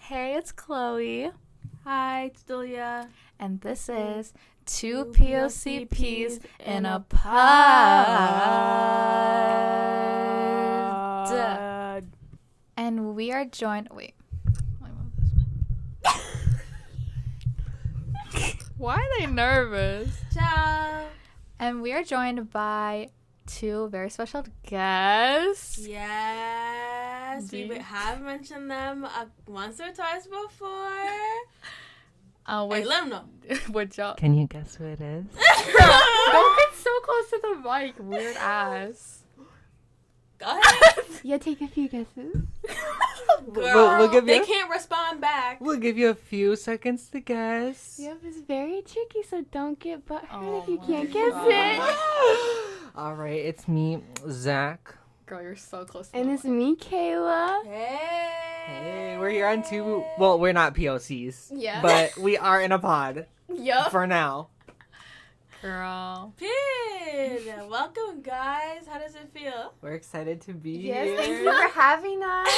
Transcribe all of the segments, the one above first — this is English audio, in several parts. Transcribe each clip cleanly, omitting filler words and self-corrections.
Hey, it's Chloe. Hi, it's Delia. And this is two POCPs POCPs in a pod. And we are joined. Wait. Why are they nervous? Ciao. And we are joined by two very special guests. Yes, we have mentioned them once or twice before. Hey, let them know. What y'all? Can you guess who it is? Don't get so close to the mic, weird ass. Go ahead. Yeah, take a few guesses. Girl, we'll give they you can't respond back. We'll give you a few seconds to guess. Yep, it's very tricky, so don't get butthurt if you Oh can't my guess God. it. All right, it's me, Zach. Girl, you're so close. And it's me, Kayla. Hey, We're here on two. Well, we're not POCs. Yeah. But we are in a pod Yup. for now. Girl. Pid. Welcome, guys. How does it feel? We're excited to be Yes, here. thank you for having us.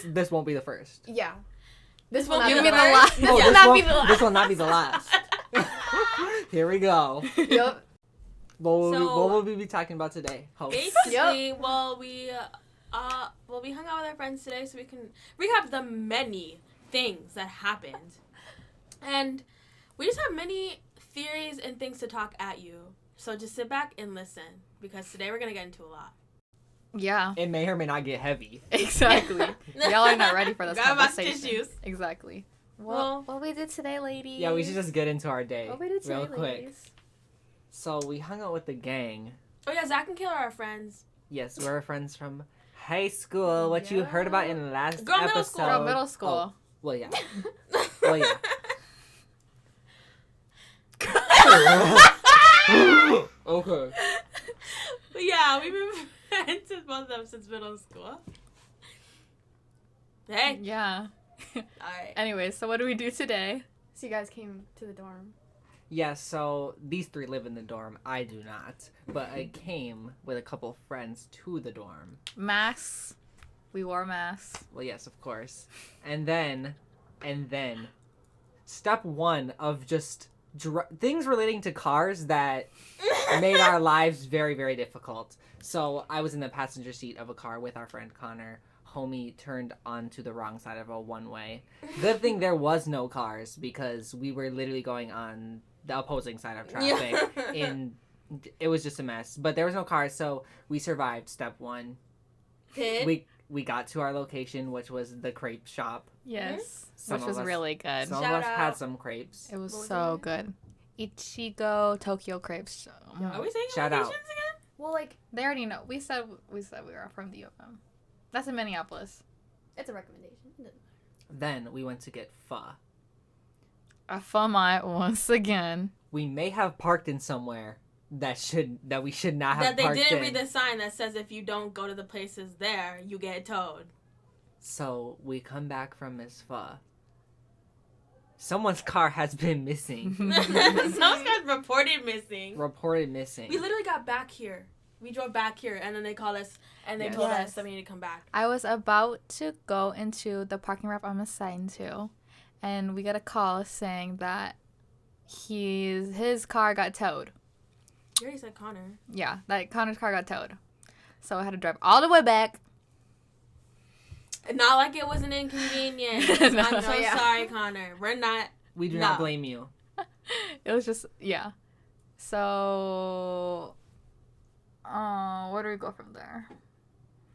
This won't be the first. Yeah. This won't not be be the the first. last. This Oh, will not be the This last. will not be the last. Here we go. Yup. What So- will we be talking about today? Host. Basically, we hung out with our friends today so we can recap the many things that happened. And we just have many theories and things to talk at you. So just sit back and listen, because today we're going to get into a lot. Yeah. It may or may not get heavy. Exactly. Y'all are not ready for this Grab my conversation. tissues. Exactly. Well, What we did today, ladies? Yeah, we should just get into our day What we did today, real quick. ladies? So we hung out with the gang. oh yeah, Zach and Kayla are our friends. Yes, we're friends from high school. What you heard about in the last Girl, middle episode. school. Girl, middle school. Oh, well, yeah. Well, yeah. Okay. But yeah, we've been friends with both of them since middle school. Hey. Yeah. Alright. Anyway, so what do we do today? So you guys came to the dorm. Yeah, so these three live in the dorm. I do not. But I came with a couple friends to the dorm. Masks. We wore masks. Well, yes, of course. And then, step one of just things relating to cars that made our lives very, very difficult. So I was in the passenger seat of a car with our friend Connor. Homie turned onto the wrong side of a one-way. Good thing there was no cars, because we were literally going on the opposing side of traffic. It was just a mess. But there was no cars, so we survived step one. Pid. We got to our location, which was the crepe shop. Yes. Some Which of was us- really good. Some Shout of us out. had some crepes. It was What was so it? good. Ichigo Tokyo Crepes. Are we saying Shout out. locations again? Well, like, They already know. We said we were from the U of M. That's in Minneapolis. it's a recommendation. Then we went to get pho. A FUMI once again. We may have parked in somewhere that we should not have That they parked didn't in. read the sign that says if you don't go to the places there, you get towed. So we come back from Miss Pho. Someone's car has been missing. Someone's got reported missing. Reported missing. We literally got back here. We drove back here, and then they called us, and they Yes. told Yes. us that we need to come back. I was about to go into the parking lot I'm assigned to, and we got a call saying that his car got towed. You already said Connor. Yeah, that Connor's car got towed. So I had to drive all the way back. Not like it was an inconvenience. No. I'm so Yeah. sorry, Connor. We're not. We do No. not blame you. It was just, yeah. So, where do we go from there?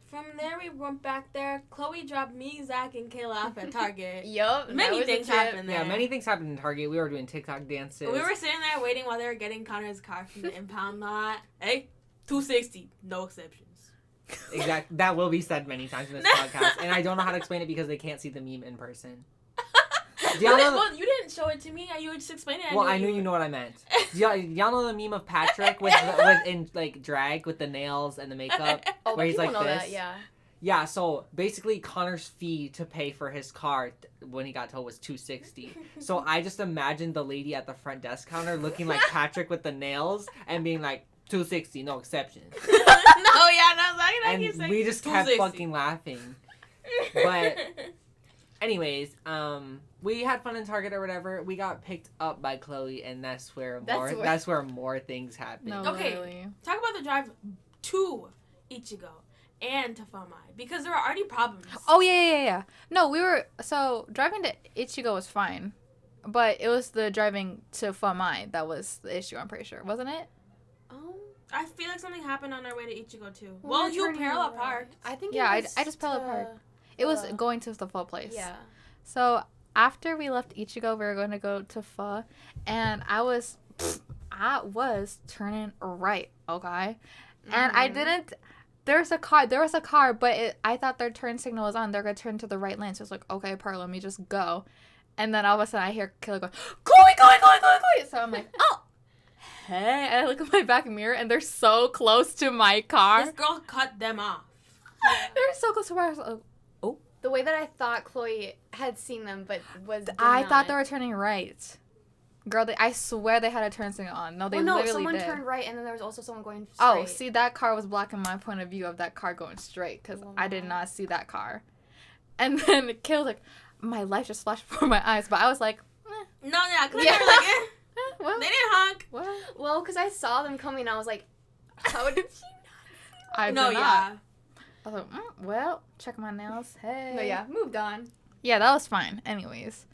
From there, we went back there. Chloe dropped me, Zach, and Kayla off at Target. Yup. Many things happened there. Yeah, many things happened in Target. We were doing TikTok dances. We were sitting there waiting while they were getting Connor's car from the impound lot. Hey, 260, no exceptions. Exactly. That will be said many times in this podcast, and I don't know how to explain it because they can't see the meme in person. Do y'all know? Well, you didn't show it to me. You would just explain it. Well, I knew you know what I meant. Y'all know the meme of Patrick with in like drag with the nails and the makeup, Oh, where but he's people like know this. that, yeah. Yeah. So basically, Connor's fee to pay for his car when he got towed was $260. So I just imagined the lady at the front desk counter looking like Patrick with the nails and being like, $260, no exceptions. No, yeah, no, Zach and I And keep saying we just kept 260. fucking laughing. But Anyways, we had fun in Target or whatever. We got picked up by Chloe, and that's where more things happened. No, Okay. literally. Talk about the drive to 𝐤𝐤𝐬𝐿 and to 𝒂𝒑𝒏𝒏 because there were already problems. Oh yeah. No, driving to 𝐤𝐤𝐬𝐿 was fine, but it was the driving to 𝒂𝒏𝒏 that was the issue. I'm pretty sure, wasn't it? I feel like something happened on our way to 𝐤𝐤𝐬𝐿 too. Well, Well, you parallel parked. I think. Yeah, it was I just parallel parked. It was going to the pho place. Yeah. So after we left 𝐤𝐤𝐬𝐿, we were going to go to pho, and I was turning right, okay, and I didn't. There was a car, but I thought their turn signal was on. They're gonna turn to the right lane, so it's like, okay, let me just go, and then all of a sudden I hear Kayla go, Chloe. So I'm like, oh, hey, and I look at my back mirror, and they're so close to my car. This girl cut them off. They're so close to my car. The way that I thought Chloe had seen them, but I thought they were turning right. Girl, I swear they had a turn signal on. No, literally someone did. turned right, and then there was also someone going straight. Oh, see, that car was blocking my point of view of that car going straight, because I did not see that car. And then Kayla was like, my light just flashed before my eyes, but I was like, No, yeah, because they were like, well, they didn't honk. Well, because I saw them coming, I was like, how did she I No, did not. yeah. I was like, well, check my nails. Hey. No, yeah, moved on. Yeah, that was fine. Anyways,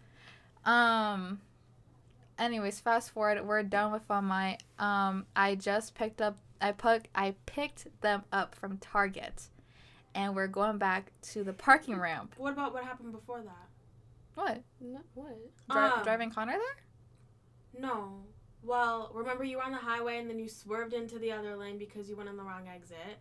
fast forward. We're done with 𝒂𝒏𝒏. I picked them up from Target, and we're going back to the parking ramp. What about what happened before that? What? What? Driving Connor there? No. Well, remember you were on the highway and then you swerved into the other lane because you went on the wrong exit.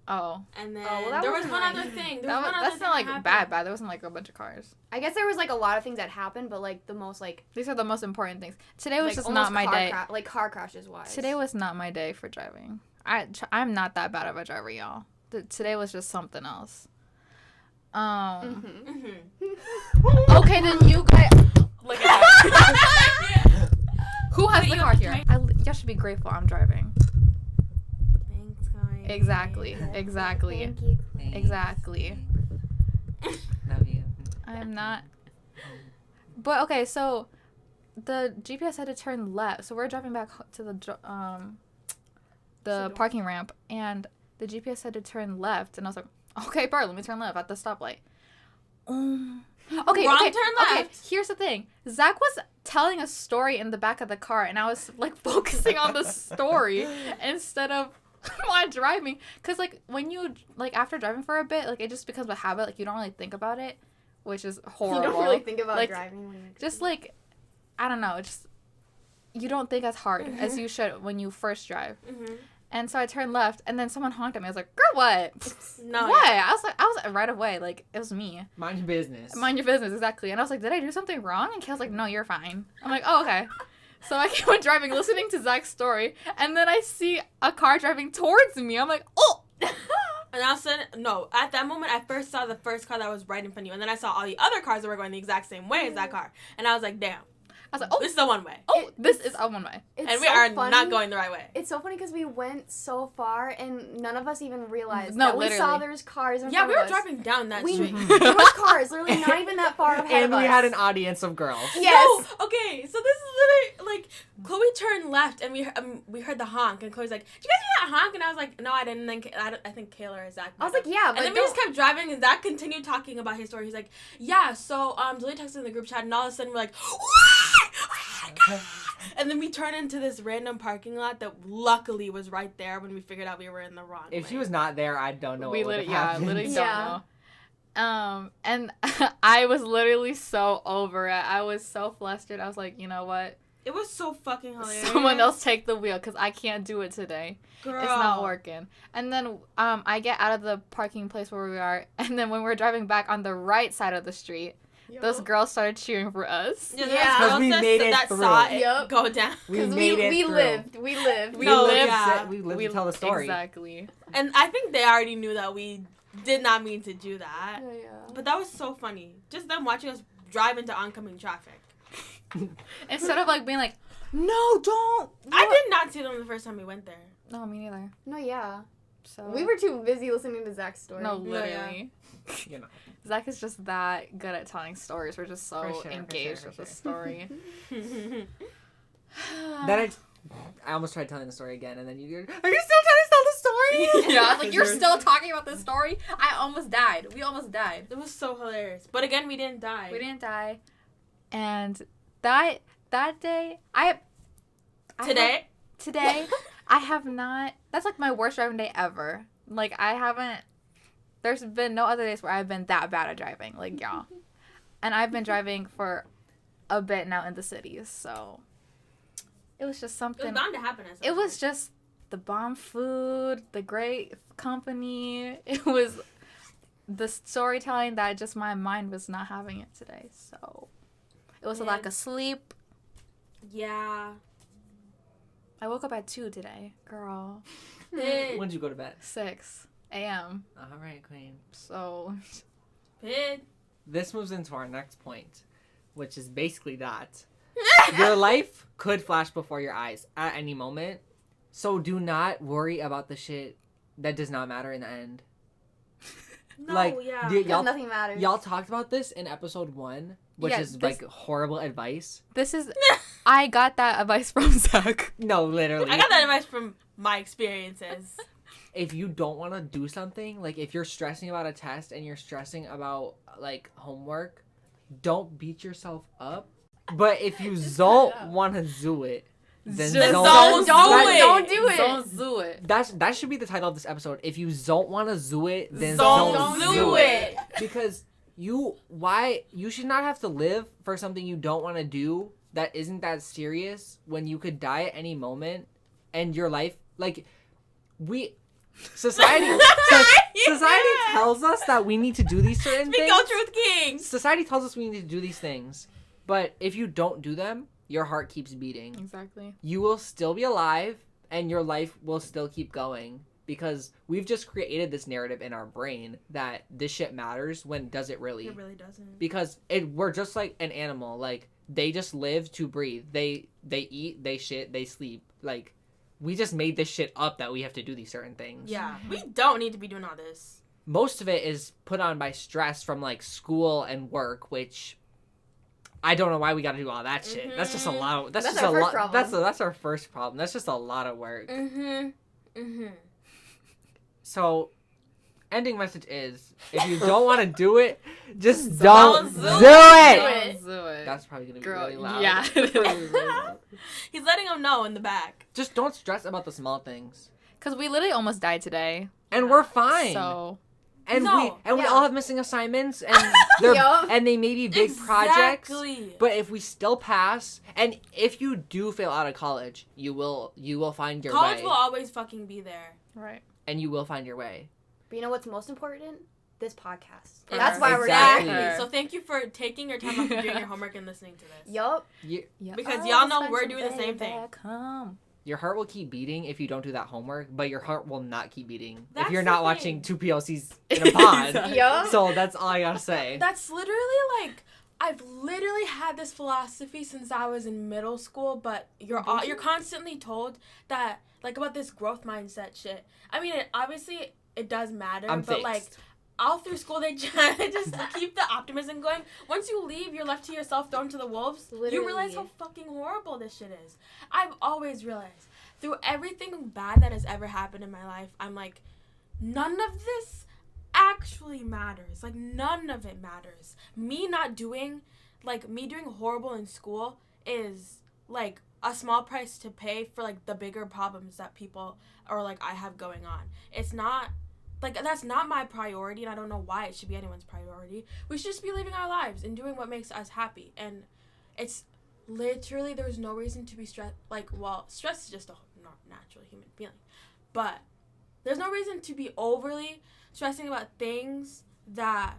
Oh. And then well, that there was wasn't one like- other thing. That's not like bad. There wasn't like a bunch of cars. I guess there was like a lot of things that happened, but like the most like These are the most important things. Today was like, just almost not my day. like car crashes wise. Today was not my day for driving. I'm not that bad of a driver, y'all. Today was just something else. Mm-hmm. Okay, then you guys look at that. Who has the car here? Y'all should be grateful I'm driving. Thanks, guys. Exactly. Thank you. Exactly. Love you. I am not. But okay, so the GPS had to turn left. So we're driving back to the parking ramp, and the GPS had to turn left, and I was like, okay, Bart, let me turn left at the stoplight. Okay, Wrong okay, turn okay. left. Here's the thing. Zach was telling a story in the back of the car, and I was like focusing on the story instead of my driving. Cause like when you like after driving for a bit, like it just becomes a habit. Like you don't really think about it, which is horrible. You don't really think about Like, driving when you're just like I don't know. Just you don't think as hard as you should when you first drive. Mm-hmm. And so I turned left, and then someone honked at me. I was like, "Girl, what? No. What?" Yeah. I was right away. Like it was me. Mind your business. Mind your business, exactly. And I was like, "Did I do something wrong?" And Kayla's like, "No, you're fine." I'm like, "Oh, okay." So I keep on driving, listening to Zach's story, and then I see a car driving towards me. I'm like, "Oh!" And all of a sudden, no, at that moment, I first saw the first car that was right in front of you, and then I saw all the other cars that were going the exact same way as that car, and I was like, damn. I was like, "Oh, This is the one way. this is a one way." It's And we so are funny. not going the right way. It's so funny because we went so far and none of us even realized No, that we saw literally. there's cars in Yeah, front we of were us. driving down that We, street. there was cars literally not even that far ahead And of us. we had an audience of girls. Yes. No, okay, so this is literally, like, Chloe turned left, and we heard the honk, and Chloe's like, did you guys hear that honk? And I was like, no, I didn't. And then I think Kayla or Zach. I was like, yeah, but And then we just kept driving, and Zach continued talking about his story. He's like, yeah, so Julie texted in the group chat, and all of a sudden we're like, what? And then we turned into this random parking lot that luckily was right there when we figured out we were in the wrong If way. she was not there, I don't know what would have happened. literally Yeah. don't know. And I was literally so over it. I was so flustered. I was like, you know what? It was so fucking hilarious. Someone else take the wheel because I can't do it today. Girl. It's not working. And then I get out of the parking place where we are, and then when we're driving back on the right side of the street, those girls started cheering for us. Yeah, Yeah. because we made it that through. saw it Yep. go down. We Because made it we through. lived. We No, lived. yeah. We lived to tell the story. Exactly. And I think they already knew that we did not mean to do that. Yeah. But that was so funny. Just them watching us drive into oncoming traffic. Instead of like being like, no, don't. I did not see them the first time we went there. No, me neither. No, yeah. So We were too busy listening to Zach's story. no, No, yeah. literally. You know. Zach is just that good at telling stories. We're just so For sure, engaged for with sure. the story. Then I almost tried telling the story again, and then are you still trying to tell the story? Yeah, I was like, you're still talking about this story? I almost died. We almost died. It was so hilarious. But again, we didn't die. We didn't die. And that day, today, I have not, that's like my worst driving day ever. Like, there's been no other days where I've been that bad at driving. Like, y'all. And I've been driving for a bit now in the cities, so it was just It something. was bound to happen at some It was point. just the bomb food, the great company. It was the storytelling that just my mind was not having it today. So it was a lack Man. of sleep. Yeah. I woke up at 2 today, girl. Pid. When'd you go to bed? 6 a.m. All right, Queen. So Pid. This moves into our next point, which is basically that your life could flash before your eyes at any moment. So do not worry about the shit that does not matter in the end. No, Like, yeah. Because nothing matters. Y'all talked about this in episode 1, which Yeah, is this- like horrible advice. this is, I got that advice from Zach. No, literally. I got that advice from my experiences. If you don't want to do something, like if you're stressing about a test and you're stressing about like homework, don't beat yourself up. But if you don't want to do it, then Just don't do it. Don't do it. Don't do it. That should be the title of this episode. If you don't want to do it, then Don't don't do it. Because you should not have to live for something you don't want to do that isn't that serious when you could die at any moment and your life like society tells us that we need to do these certain Speak things. out, Truth King. Society tells us we need to do these things. But if you don't do them, your heart keeps beating. Exactly. You will still be alive and your life will still keep going because we've just created this narrative in our brain that this shit matters when does it really? It really doesn't. Because we're just like an animal. Like they just live to breathe. They eat, they shit, they sleep. Like we just made this shit up that we have to do these certain things. Yeah, we don't need to be doing all this. Most of it is put on by stress from like school and work, which I don't know why we got to do all that shit. Mhm. That's just a lot. That's That's just our a first lot. problem. That's our first problem. That's just a lot of work. Mm-hmm. So, ending message is: if you don't want to do it, just Don't don't do do it. it. Don't do it. That's probably gonna be Girl, really loud. yeah. Probably really loud. He's letting them know in the back. Just don't stress about the small things, Because we literally almost died today. and we're fine. So, and No, we yeah. all have missing assignments, and Yup. and they may be big projects. Exactly. But if we still pass, and if you do fail out of college, you will find your College way, will always fucking be there. right. and you will find your way. But you know what's most important? This podcast. Yeah. That's why we're Exactly. here. here. So thank you for taking your time off from doing your homework and listening to this. Yup. Yeah. Because y'all know we're doing the same thing. Back home. Your heart will keep beating if you don't do that homework, but your heart will not keep beating That's if you're the not thing. watching two PLCs in a pod. Exactly. Yup. So that's all I gotta say. That's literally like I've literally had this philosophy since I was in middle school, but you're constantly told that like about this growth mindset shit. I mean, obviously it does matter, I'm but fixed. like all through school they try to just keep the optimism going. Once you leave, you're left to yourself, thrown to the wolves. You realize Literally. how fucking horrible this shit is. I've always realized through everything bad that has ever happened in my life, I'm like, none of this actually matters. Like none of it matters. Me doing horrible in school is like a small price to pay for like the bigger problems that people or like I have going on. It's not like that's not my priority, and I don't know why it should be anyone's priority. We should just be living our lives and doing what makes us happy. And it's literally there's no reason to be stressed. Like, well, stress is just a natural human feeling, but there's no reason to be overly stressing about things that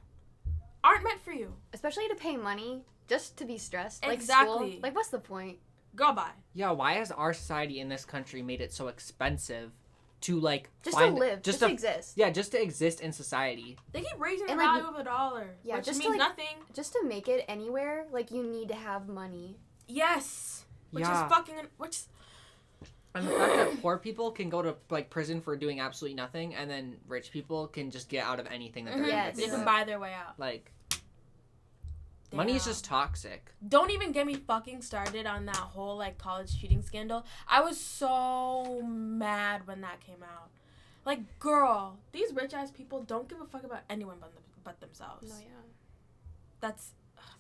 aren't meant for you. Especially to pay money just to be stressed. Like Exactly. school. Like, what's the point? Go bye. Yeah, why has our society in this country made it so expensive to like Just find, to live. Just to exist. Yeah, just to exist in society. They keep raising the And, like, value of a dollar, yeah, which just to, means like- nothing. Just to make it anywhere, like, you need to have money. Yes, which Yeah. is fucking which. And the fact that poor people can go to like prison for doing absolutely nothing, and then rich people can just get out of anything that they're Yes. They convicted can of. buy their way out. Like, money is Damn. just toxic. Don't even get me fucking started on that whole like college cheating scandal. I was so mad when that came out. Like, girl, these rich ass people don't give a fuck about anyone but themselves. No, yeah.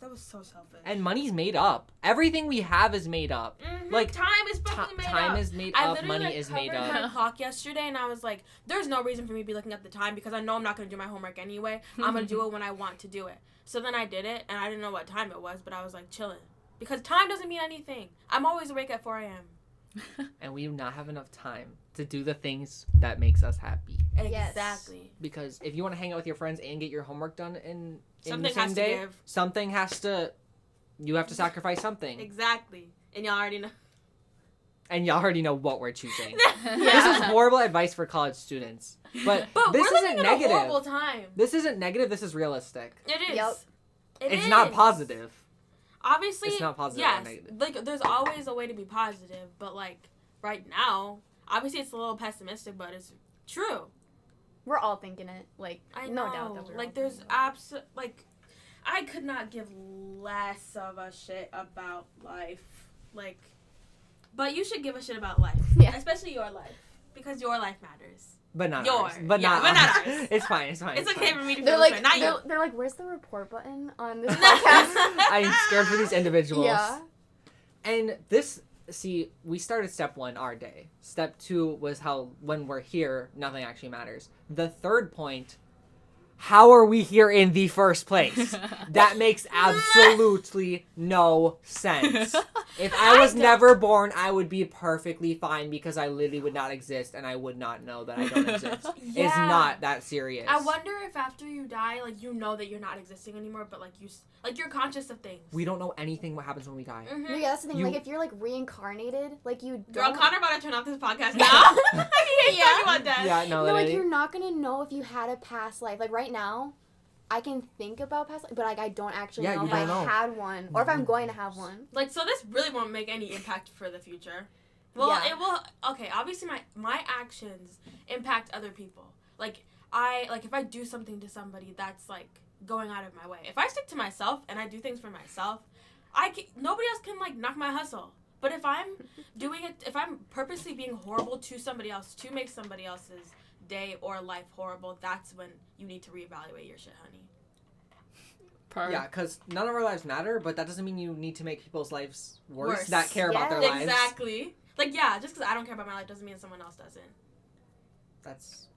That was so selfish. And money's made up. Everything we have is made up. Mhm. Like, time is fucking made up. Time is made I up. literally Money like, is made covered up. my clock yesterday, and I was like, "There's no reason for me to be looking at the time because I know I'm not gonna do my homework anyway. I'm gonna do it when I want to do it." So then I did it, and I didn't know what time it was, but I was like chilling because time doesn't mean anything. I'm always awake at 4 a.m. And we do not have enough time to do the things that makes us happy. Yes. Exactly. Because if you want to hang out with your friends and get your homework done in the Something same has to day, give. something has to. You have to sacrifice something. Exactly. And y'all already know. And y'all already know what we're choosing. Yeah. This is horrible advice for college students. But But this we're isn't living in a horrible negative. time. This isn't negative. This is realistic. It is. Yep. It's not is. positive. Obviously, It's not positive or yes. negative. Like, there's always a way to be positive, but like right now, obviously it's a little pessimistic, but it's true. We're all thinking it. Like, I no know. doubt that we're Like, all there's thinking it. like, I could not give less of a shit about life. Like, but you should give a shit about life. Yeah. Especially your life. Because your life matters. But not Yours. ours. But Yeah, not but not ours. ours. It's fine. It's fine. It's okay fine. for me to They're feel like, this way, not you. they're like, where's the report button on this podcast? I'm scared for these individuals. Yeah. And this, see, we started step 1 our day. Step 2 was how when we're here, nothing actually matters. The third point, how are we here in the first place? That makes absolutely no sense. If I was never born, I would be perfectly fine because I literally would not exist and I would not know that I don't exist. It's Yeah. not that serious. I wonder if after you die, like, you know that you're not existing anymore, but, like, you're conscious of things. We don't know anything what happens when we die. Mm-hmm. No, yeah, that's the thing. You- Like, if you're like reincarnated, like you Girl, don't. Connor about to turn off this podcast now. He ain't talking about that. Yeah, no, No, like literally. you're not gonna know if you had a past life. Like right now, I can think about past life, but like I don't actually Yeah, know you if I don't know. had one or if I'm going to have one. Like, so this really won't make any impact for the future. Well, Yeah. it will. Okay, obviously my actions impact other people. Like, if I do something to somebody, that's like going out of my way. If I stick to myself and I do things for myself, nobody else can like knock my hustle. But if I'm doing it, if I'm purposely being horrible to somebody else to make somebody else's day or life horrible, that's when you need to reevaluate your shit, honey. Yeah, because none of our lives matter, but that doesn't mean you need to make people's lives worse, Worse. that care about their Yes. lives. Exactly. Like, yeah, just because I don't care about my life doesn't mean someone else doesn't. That's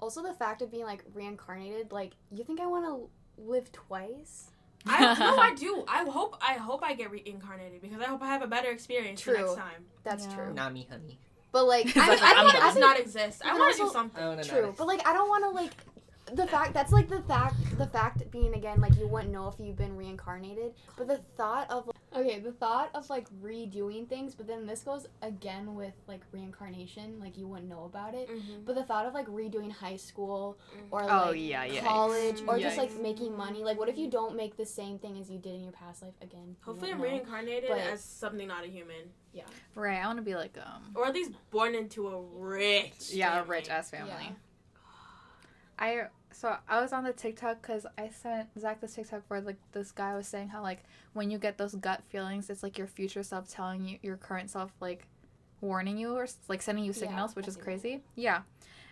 Also, the fact of being like reincarnated, like you think I want to live twice? I do. I hope I get reincarnated because I hope I have a better experience the True. next time. That's Yeah. true. not me, honey. But like, It's I, like, I, I'm think- I I just think not exist. I and want to do also- something. I wanna true. know. But like, I don't want to like the fact that's like the fact being again like you wouldn't know if you've been reincarnated. But the thought of like redoing things, but then this goes again with like reincarnation, like you wouldn't know about it. Mm-hmm. But the thought of like redoing high school or Oh, like yeah, yikes. college or just like Yikes. making money. Like, what if you don't make the same thing as you did in your past life again? You Hopefully, I'm won't know. reincarnated But- as something not a human, Right, I want to be like or at least born into a rich. a family. rich ass family. Yeah. I was on the TikTok because I sent Zach this TikTok where like this guy was saying how like when you get those gut feelings, it's like your future self telling you your current self like warning you or like sending you signals, which I is see that. crazy. Yeah,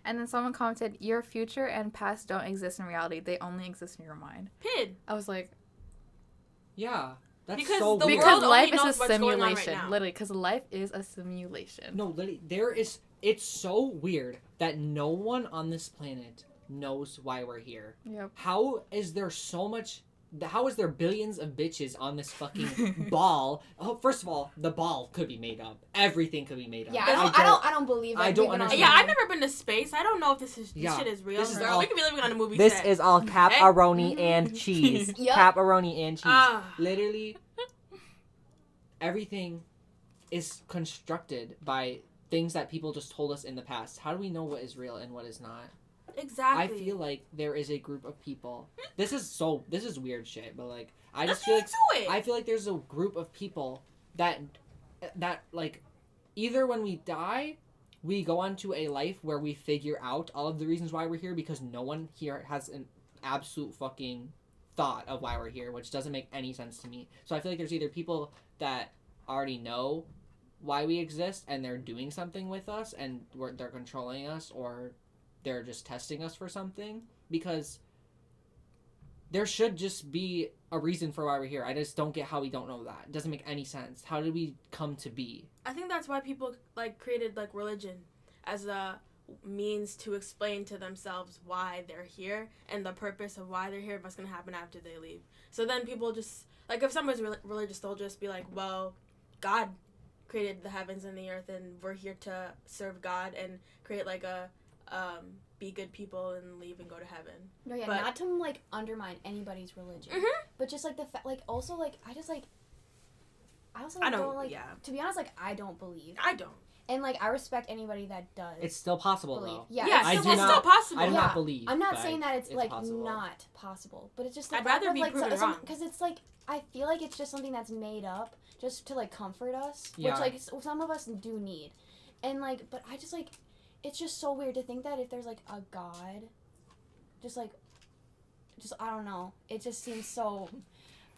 and then someone commented, "Your future and past don't exist in reality; they only exist in your mind." Pid. I was like, Yeah, that's Because so the weird. because world only life is a knows what's going on right simulation, now. literally. Because life is a simulation. No, literally, it's so weird that no one on this planet knows why we're here. Yep. How is there billions of bitches on this fucking ball? Oh, first of all, the ball could be made up. Everything could be made up. Yeah, I don't believe that. I don't we've been on understand. Yeah, the I've never been to space. I don't know if this Yeah, shit is real. this is Girl, all- we could be living on a movie This set. is all pepperoni and cheese. Yep. Pepperoni and cheese. Ah. Literally, everything is constructed by things that people just told us in the past. How do we know what is real and what is not? Exactly. I feel like there is a group of people. This is weird shit, but like I just feel like Let's get into it. I feel like there's a group of people that like either when we die, we go on to a life where we figure out all of the reasons why we're here, because no one here has an absolute fucking thought of why we're here, which doesn't make any sense to me. So I feel like there's either people that already know why we exist and they're doing something with us and they're controlling us, or they're just testing us for something, because there should just be a reason for why we're here. I just don't get how we don't know that. It doesn't make any sense. How did we come to be? I think that's why people like created like religion as a means to explain to themselves why they're here and the purpose of why they're here, what's going to happen after they leave. So then people just, like, if someone's religious, they'll just be like, well, God created the heavens and the earth, and we're here to serve God and create like a be good people and leave and go to heaven. No, yeah, But- not to like undermine anybody's religion, but just like the like also like I also like don't like, yeah. to be honest, like I don't believe, I don't. and like I respect anybody that does. It's still possible, believe. though. Yeah, Yeah, I it's do still not- possible. I do Yeah. not believe. I'm not but saying that it's like possible. not possible, but it's just the I'd fact rather of, be like proven wrong. because it's like I feel like it's just something that's made up just to like comfort us, Yeah. which like some of us do need, and like but I just like it's just so weird to think that if there's like a God, just I don't know, it just seems so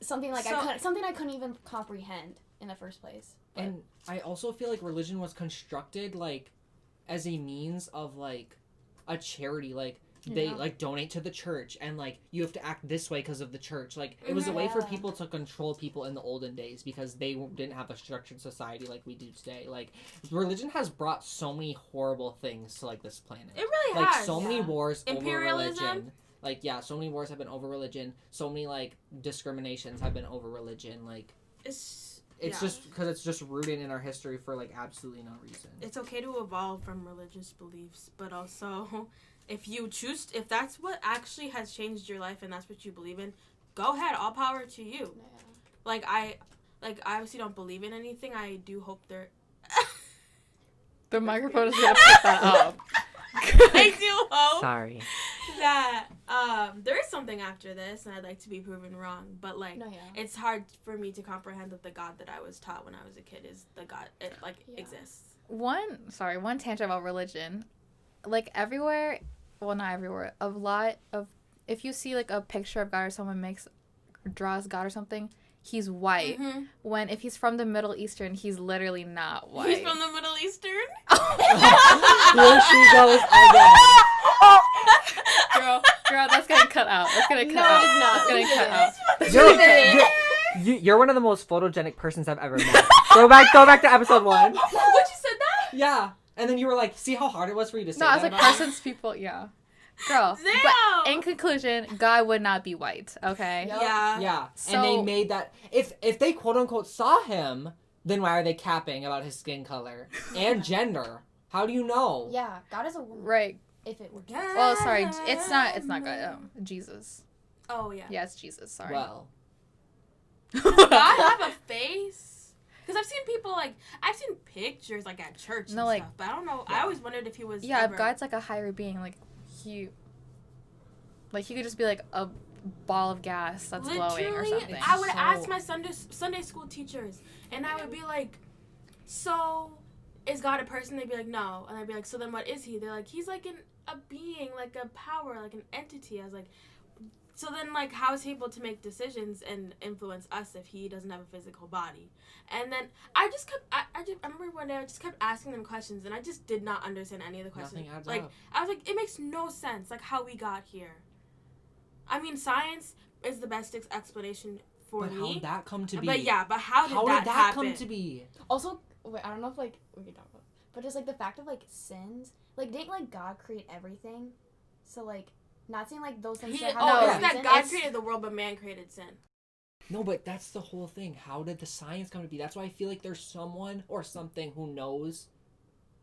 something like something I couldn't even comprehend in the first place. But, And I also feel like religion was constructed like as a means of like a charity, like they Yeah. like donate to the church, and like you have to act this way because of the church. Like it was a way for Yeah. people to control people in the olden days, because they didn't have a structured society like we do today. Like religion has brought so many horrible things to like this planet. It really Like has. so many yeah. wars over Imperialism. religion. Like yeah, so many wars have been over religion. So many like discriminations have been over religion. Like It's it's yeah. just because it's just rooted in our history for like absolutely no reason. It's okay to evolve from religious beliefs, but also if that's what actually has changed your life and that's what you believe in, go ahead, all power to you. yeah. Like I obviously don't believe in anything. I do hope there The microphone is gonna pick that up. I do hope Sorry. that there is something after this, and I'd like to be proven wrong. But like, No, yeah. it's hard for me to comprehend that the God that I was taught when I was a kid is the God it Yeah. exists. One tangent about religion. Like everywhere, well, not everywhere, a lot of, if you see like a picture of God or someone draws God or something, he's white. Mhm. When if he's from the Middle Eastern, he's literally not white. He's from the Middle Eastern. Here she goes again. Girl, that's getting cut out. That's gonna cut No, out. it is not. That's gonna Leave cut it out. You're one of the most photogenic persons I've ever met. Go back to episode 1. What, you said that? Yeah. And then you were like, see how hard it was for you to say No, I was that like, about me? persons, people, yeah. Girl. Damn. But in conclusion, God would not be white, okay? Yep. Yeah. Yeah. And they So- made that, if they quote unquote saw him, then why are they capping about his skin color and gender? How do you know? Yeah, God is a woman. Right. If it were. Well, sorry, it's not God. Jesus. Oh yeah. Yeah, it's Jesus, sorry. Well, Does God have a face? Because I've seen people I've seen pictures at church and No, like- stuff, but I don't know. Yeah. I always wondered if he was. Yeah, ever... if God's like a higher being, he could just be like a ball of gas that's glowing or Literally, something. I would So- ask my Sunday school teachers, and I would be like, "So, is God a person?" They'd be like, "No," and I'd be like, "So then, what is he?" They're like, "He's like a being, like a power, like an entity." I was like, "So then, how is he able to make decisions and influence us if he doesn't have a physical body?" And then I just kept, I remember one day I just kept asking them questions, and I just did not understand any of the questions. nothing adds Like, up. I was like, it makes no sense, how we got here. I mean, science is the best explanation for But me. how did that come to be? But yeah, but how did that happen? come to be? Also, wait, I don't know if we could talk about, but just the fact of sins. Didn't God create everything? So not saying those things. He, that have oh, no it's reason. that God It's- created the world, but man created sin. No, but that's the whole thing. How did the science come to be? That's why I feel like there's someone or something who knows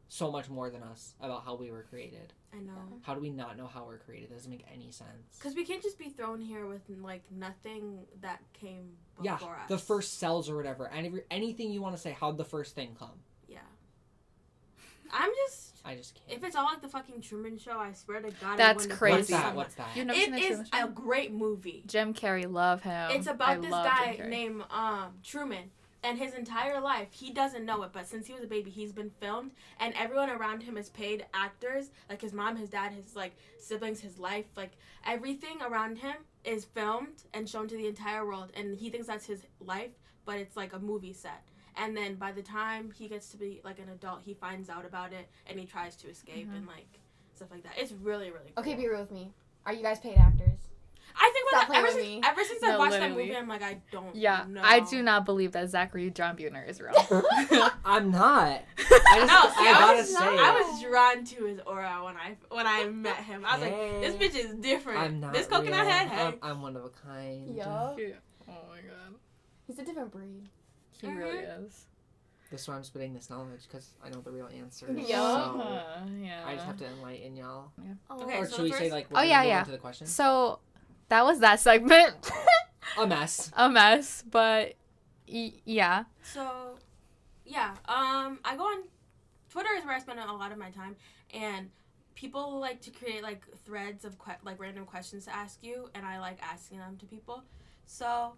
so much more than us about how we were created. I know. How do we not know how we're created? It doesn't make any sense. Because we can't just be thrown here with nothing that came before us. The first cells or whatever. Anything you want to say, how'd the first thing come? Yeah. I just can't. If it's all like the fucking Truman Show, I swear to God, That's it wouldn't crazy. What's that? someone- What's that? You've never seen It the is Truman a Show? great movie. Jim Carrey, love him. It's I about this love Jim guy Carrey. named Truman, And his entire life, he doesn't know it, but since he was a baby, he's been filmed, and everyone around him is paid actors, like his mom, his dad, his like siblings, his life, like everything around him is filmed and shown to the entire world, and he thinks that's his life, but it's like a movie set. And then by the time he gets to be like an adult, he finds out about it and he tries to escape and like stuff like that. It's really, really cool. Okay, be real with me. Are you guys paid actors? I think Stop playing with me. ever since I No, watched that literally. movie, I'm like, I don't know. I do not believe that Zachary John Buhner is real. I'm not. I was drawn to his aura when I met him. I was like, this bitch is different. I'm not this coconut real. head, hey. I'm one of a kind. Yup. Oh my god. He's a different breed. He really is. This is why I'm spitting this knowledge, because I know the real answer. Yeah. So Yeah. I just have to enlighten y'all. Oh. Okay, Or so should we the say, first- like, Oh, yeah, we're yeah. into the question? So that was that segment. A mess. A mess, but yeah. So, yeah, I go on Twitter is where I spend a lot of my time, and people like to create like threads of like random questions to ask you, and I like asking them to people. So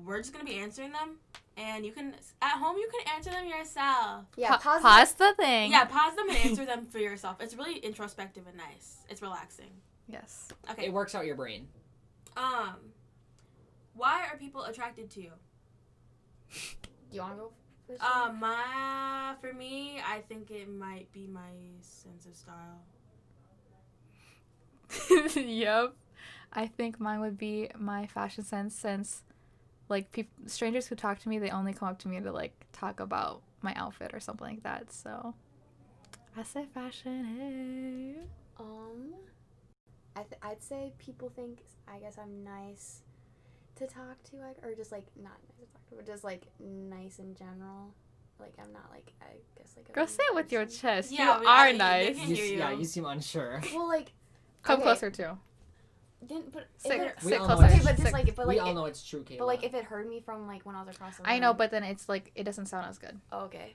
we're just gonna be answering them, and you can at home you can answer them yourself. Yeah, Pause the thing. Yeah, pause them and answer them for yourself. It's really introspective and nice. It's relaxing. Yes. Okay. It works out your brain. Why are people attracted to you? Do you want to go first? For me, I think it might be my sense of style. Yep. I think mine would be my fashion sense, since like strangers who talk to me, they only come up to me to like talk about my outfit or something like that. So I say fashion. Hey. I'd say people think, I guess, I'm nice to talk to, like, or just like not nice to talk to, but just like nice in general. Like, I'm not like, I guess, like a Girl, say it with your person. chest. Yeah, you are they nice. can hear you. Yeah, you seem unsure. Well, like, Come okay, closer too. Didn't but Sit, if it, We sit all know closer. okay, it's but just Sit- like, but like, we all know it's true, Kayla. but like, if it heard me from like when I was across the room. I know, but then it's like it doesn't sound as good. Oh, okay.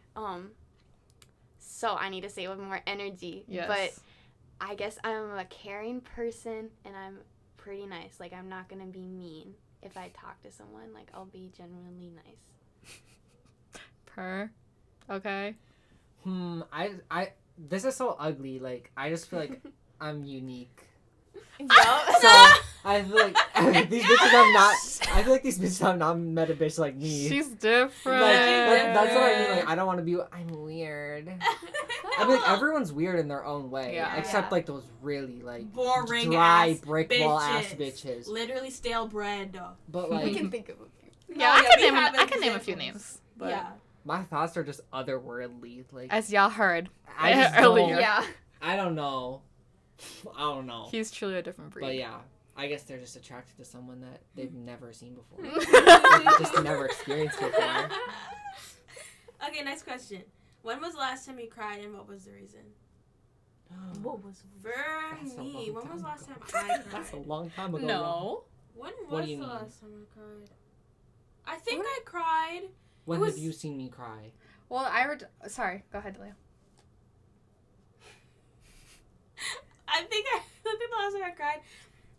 So I need to say it with more energy. Yes. But I guess I'm a caring person, and I'm pretty nice. Like, I'm not gonna be mean if I talk to someone. Like, I'll be genuinely nice. Okay. I this is so ugly. Like, I just feel like I'm unique. Yup. So I feel like these bitches have not. I feel like these bitches have not met a bitch like me. She's different. Like, that's what I mean. Like, I don't want to be. I'm weird. I mean, like, everyone's weird in their own way. Yeah. Except Yeah. like those really like Boring dry ass brick bitches. wall ass bitches. Literally stale bread. But We like, can think of a few. Yeah, No, I we have can name a few examples. names. But Yeah. my thoughts are just otherworldly. Like, as y'all heard I just earlier. don't. Yeah. I don't know. I don't know. He's truly a different breed. But yeah, I guess they're just attracted to someone that they've never seen before. They've just never experienced before. Okay, next question. When was the last time you cried, and what was the reason? What was For That's a me, long when was the time last time ago. I cried? That's a long time ago. No. When What was do you the mean? last time I cried? I think I cried. When It was- have you seen me cry? Well, sorry. Go ahead, Delia. I think the last time I cried,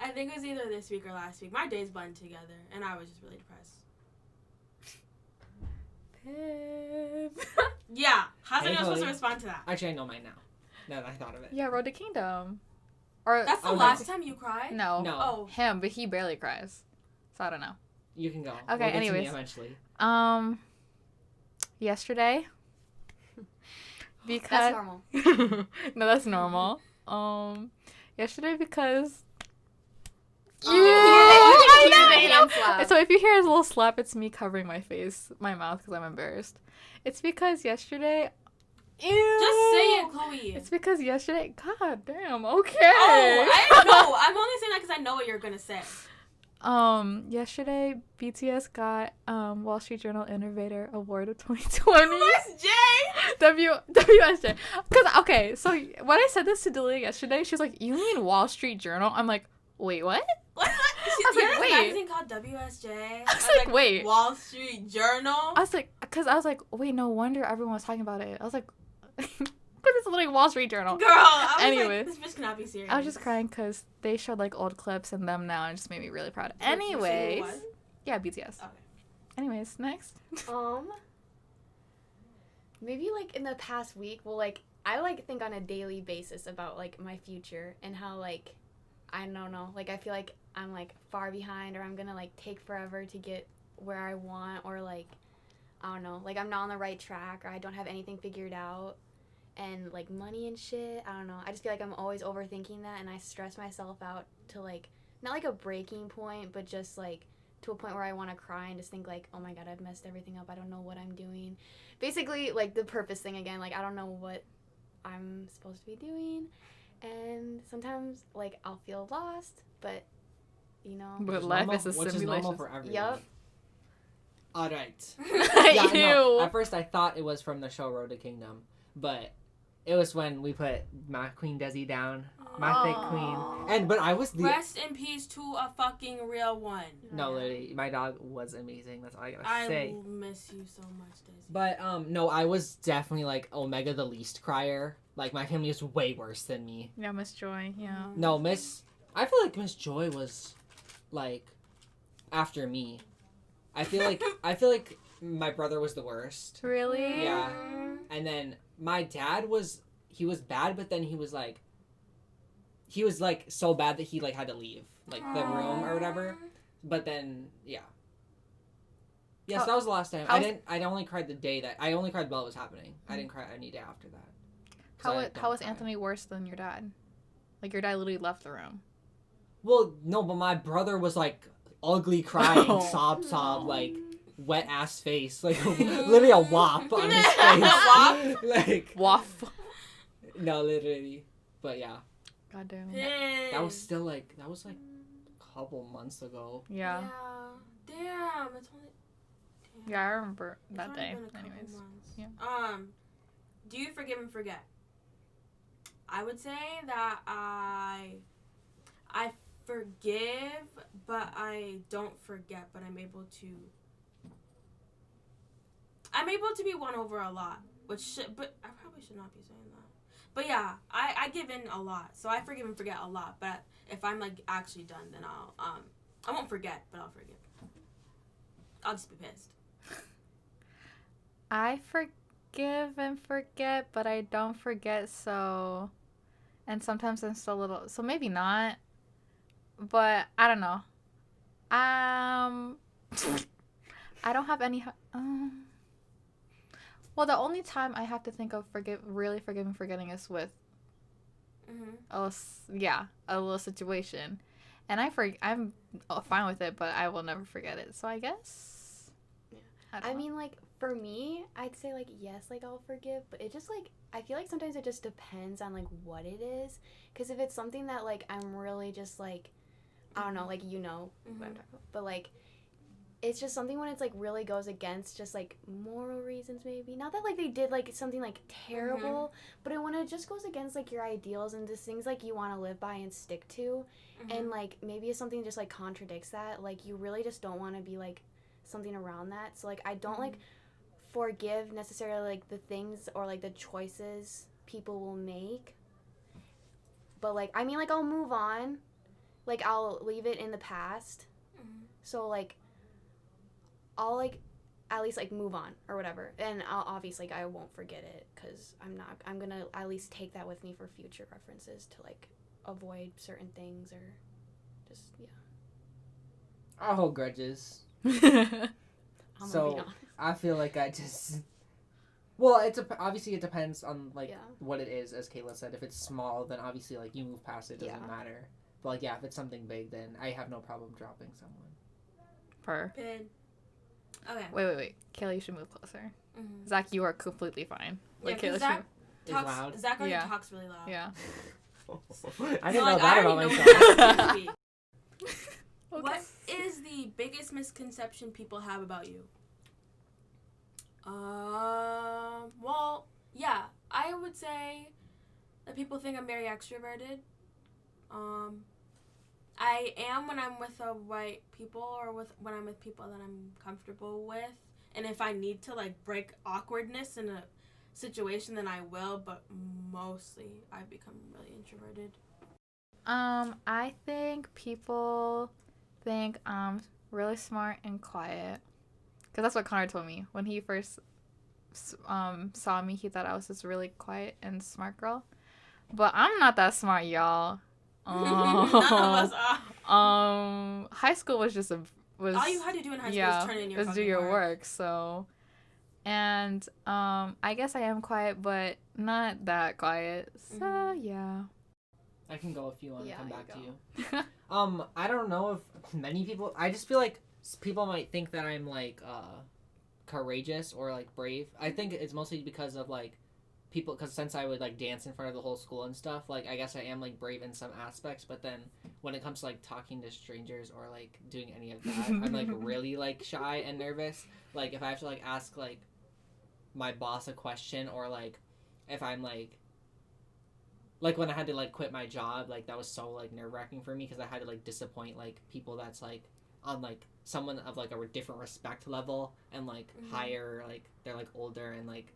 I think it was either this week or last week. My days blend together, and I was just really depressed. Yeah. How's anyone supposed to Chloe. respond to that? Actually, I know mine now. Now that I thought of it. Yeah, Road to Kingdom. Or That's the Oh, no. last time you cried? no. No. Oh. Him, but he barely cries. So I don't know. You can go. Okay, We'll get to me anyways. eventually. Yesterday. Because That's normal. no, that's normal. Yesterday because You can hear the hand slap. so if you hear a little slap, it's me covering my mouth because I'm embarrassed. It's because yesterday. Ew. Just say it, Chloe. It's because yesterday. God damn. Okay. Oh, I know. I'm only saying that because I know what you're gonna say. Yesterday BTS got Wall Street Journal Innovator Award of 2020. Miss J. WSJ. Cause okay, so when I said this to Delia yesterday, she was like, "You mean Wall Street Journal?" I'm like, "Wait, what?" What? was like, There's wait. a magazine called WSJ. I was like, wait. Wall Street Journal. I was like, wait, no wonder everyone was talking about it. I was like, because it's literally Wall Street Journal. Girl, I was Anyways. like, this bitch cannot be serious. I was just crying because they showed like old clips and them now and it just made me really proud. Wait, you see who it Anyways, was? yeah, BTS. Okay. Anyways, next. Maybe like in the past week, well, like I like think on a daily basis about like my future and how like I don't know, like I feel like I'm like far behind or I'm gonna like take forever to get where I want, or like I don't know, like I'm not on the right track or I don't have anything figured out, and like money and shit, I don't know. I just feel like I'm always overthinking that, and I stress myself out to like not like a breaking point, but just like to a point where I want to cry and just think like, oh my god, I've messed everything up. I don't know what I'm doing. Basically, like the purpose thing again. Like I don't know what I'm supposed to be doing, and sometimes like I'll feel lost, but you know. But Which is life normal- is a which is normal simulation. for everyone. Yup. All right. Ew. No, at first I thought it was from the show Road to Kingdom, but it was when we put my Queen Desi down, my thick queen, but I was the Rest in peace to a fucking real one. no, literally, my dog was amazing. That's all I gotta I say. miss you so much, Daisy. But no, I was definitely like Omega the least crier. Like my family was way worse than me. Yeah, Miss Joy. Yeah. No, I feel like Miss Joy was like after me. I feel like my brother was the worst. Really? Yeah. And then my dad was bad, but then he was like so bad that he like had to leave like the room or whatever. But then yeah. Yes, that was the last time. I only cried the day that I only cried while it was happening. I didn't cry any day after that. How was Anthony worse than your dad? Like your dad literally left the room. Well, no, but my brother was like ugly crying, Oh. sob, like wet ass face, like literally a wop on his face. Wop? Like Waff. no, literally. But yeah, God damn it. Dang. that was like a couple months ago. Yeah. Damn. It's only. Damn. Yeah, I remember It's that only day. been a couple Anyways. months. Yeah. Do you forgive and forget? I would say that I forgive, but I don't forget. But I'm able to be won over a lot, but I probably should not be saying that. But yeah, I give in a lot, so I forgive and forget a lot. But if I'm like actually done, then I won't forget, but I'll forgive. I'll just be pissed. I forgive and forget, but I don't forget, so... And sometimes I'm still a little... So maybe not. But, I don't know. I don't have any... Well, the only time I have to think of really forgiving forgetting is with a little situation. And I'm fine with it, but I will never forget it. So I guess... Yeah. I I don't know. mean, like, for me, I'd say, like, yes, like, I'll forgive, but it just, like, I feel like sometimes it just depends on, like, what it is. Because if it's something that, like, I'm really just, like, I don't know, like, you know what I'm talking about. But, like, it's just something when it's, like, really goes against just, like, moral reasons, maybe. Not that, like, they did, like, something, like, terrible, but when it just goes against, like, your ideals and just things, like, you want to live by and stick to, and, like, maybe if something just, like, contradicts that, like, you really just don't want to be, like, something around that. So, like, I don't, like, forgive necessarily, like, the things or, like, the choices people will make. But, like, I mean, like, I'll move on. Like, I'll leave it in the past. So, like, I'll, like, at least, like, move on or whatever. And I'll obviously, like, I won't forget it because I'm going to at least take that with me for future references to, like, avoid certain things or just, yeah. I hold grudges. I'm gonna be So honest. I feel like I just. Well, obviously it depends on like Yeah. what it is. As Kayla said, if it's small, then obviously like you move past it, doesn't matter. But like yeah, if it's something big, then I have no problem dropping someone. Pin. Okay. Wait. Kayla, you should move closer. Zach, you are completely fine. Like, Yeah, Kayla, Zach Is loud. Zach already Yeah. talks really loud. Yeah. I didn't know Like, that I about already know myself. that. Speak. Okay. What is the biggest misconception people have about you? Well, yeah, I would say that people think I'm very extroverted. I am when I'm with the right people or when I'm with people that I'm comfortable with. And if I need to, like, break awkwardness in a situation, then I will, but mostly I've become really introverted. I think people think I'm really smart and quiet. Because that's what Connor told me. When he first saw me, he thought I was this really quiet and smart girl. But I'm not that smart, y'all. None of us are. High school was just all you had to do in high school was turn in your do your work. So, and I guess I am quiet, but not that quiet. So yeah. I can go if you want to come back to you. I don't know if many people. I just feel like people might think that I'm like courageous or like brave. I think it's mostly because of like people, because since I would like dance in front of the whole school and stuff, like I guess I am like brave in some aspects, but then when it comes to like talking to strangers or like doing any of that, I'm like really like shy and nervous. Like if I have to like ask like my boss a question, or like if I'm like when I had to like quit my job, like that was so like nerve-wracking for me because I had to like disappoint like people that's like on like someone of like a different respect level and like higher, like they're like older and like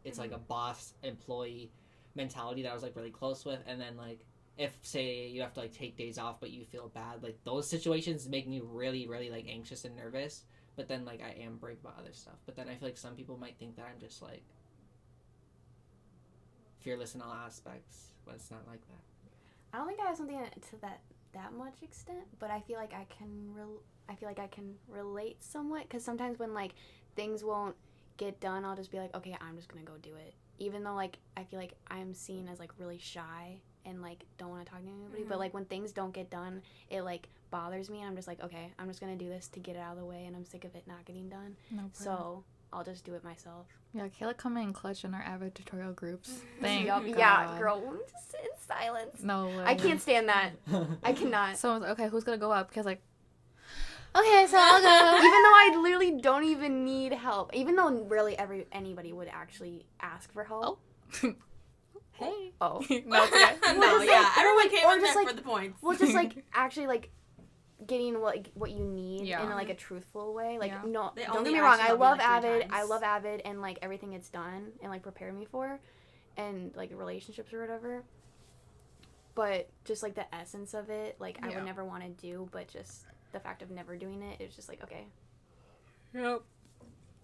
it's like a boss employee mentality that I was like really close with. And then like if say you have to like take days off but you feel bad, like those situations make me really really like anxious and nervous. But then like I am brave about other stuff. But then I feel like some people might think that I'm just like fearless in all aspects, but it's not like that. I don't think I have something to that much extent, but I feel like I can relate somewhat, because sometimes when like things won't get done, I'll just be like, okay, I'm just gonna go do it, even though like I feel like I'm seen as like really shy and like don't want to talk to anybody. But like when things don't get done, it like bothers me, and I'm just like, okay, I'm just gonna do this to get it out of the way, and I'm sick of it not getting done. So I'll just do it myself. Yeah, Kayla come in clutch in our Avid tutorial groups. Thank God. Yeah, girl, just sit in silence. No way. I can't stand that. I cannot. Someone's like, okay, who's gonna go up? Because like, okay, so I'll go. Even though I literally don't even need help. Even though really anybody would actually ask for help. Oh. Hey. Oh. No, it's okay. No, yeah. Everyone came in there like, for the points. Well, just like actually like getting what you need Yeah. in like a truthful way. Like no, They don't only get me wrong. actually I help you, love like, 3 Avid. times. I love Avid and like everything it's done and like prepared me for, and like relationships or whatever. But just like the essence of it, like I would never want to do, but just the fact of never doing it, it's just like okay. Yep.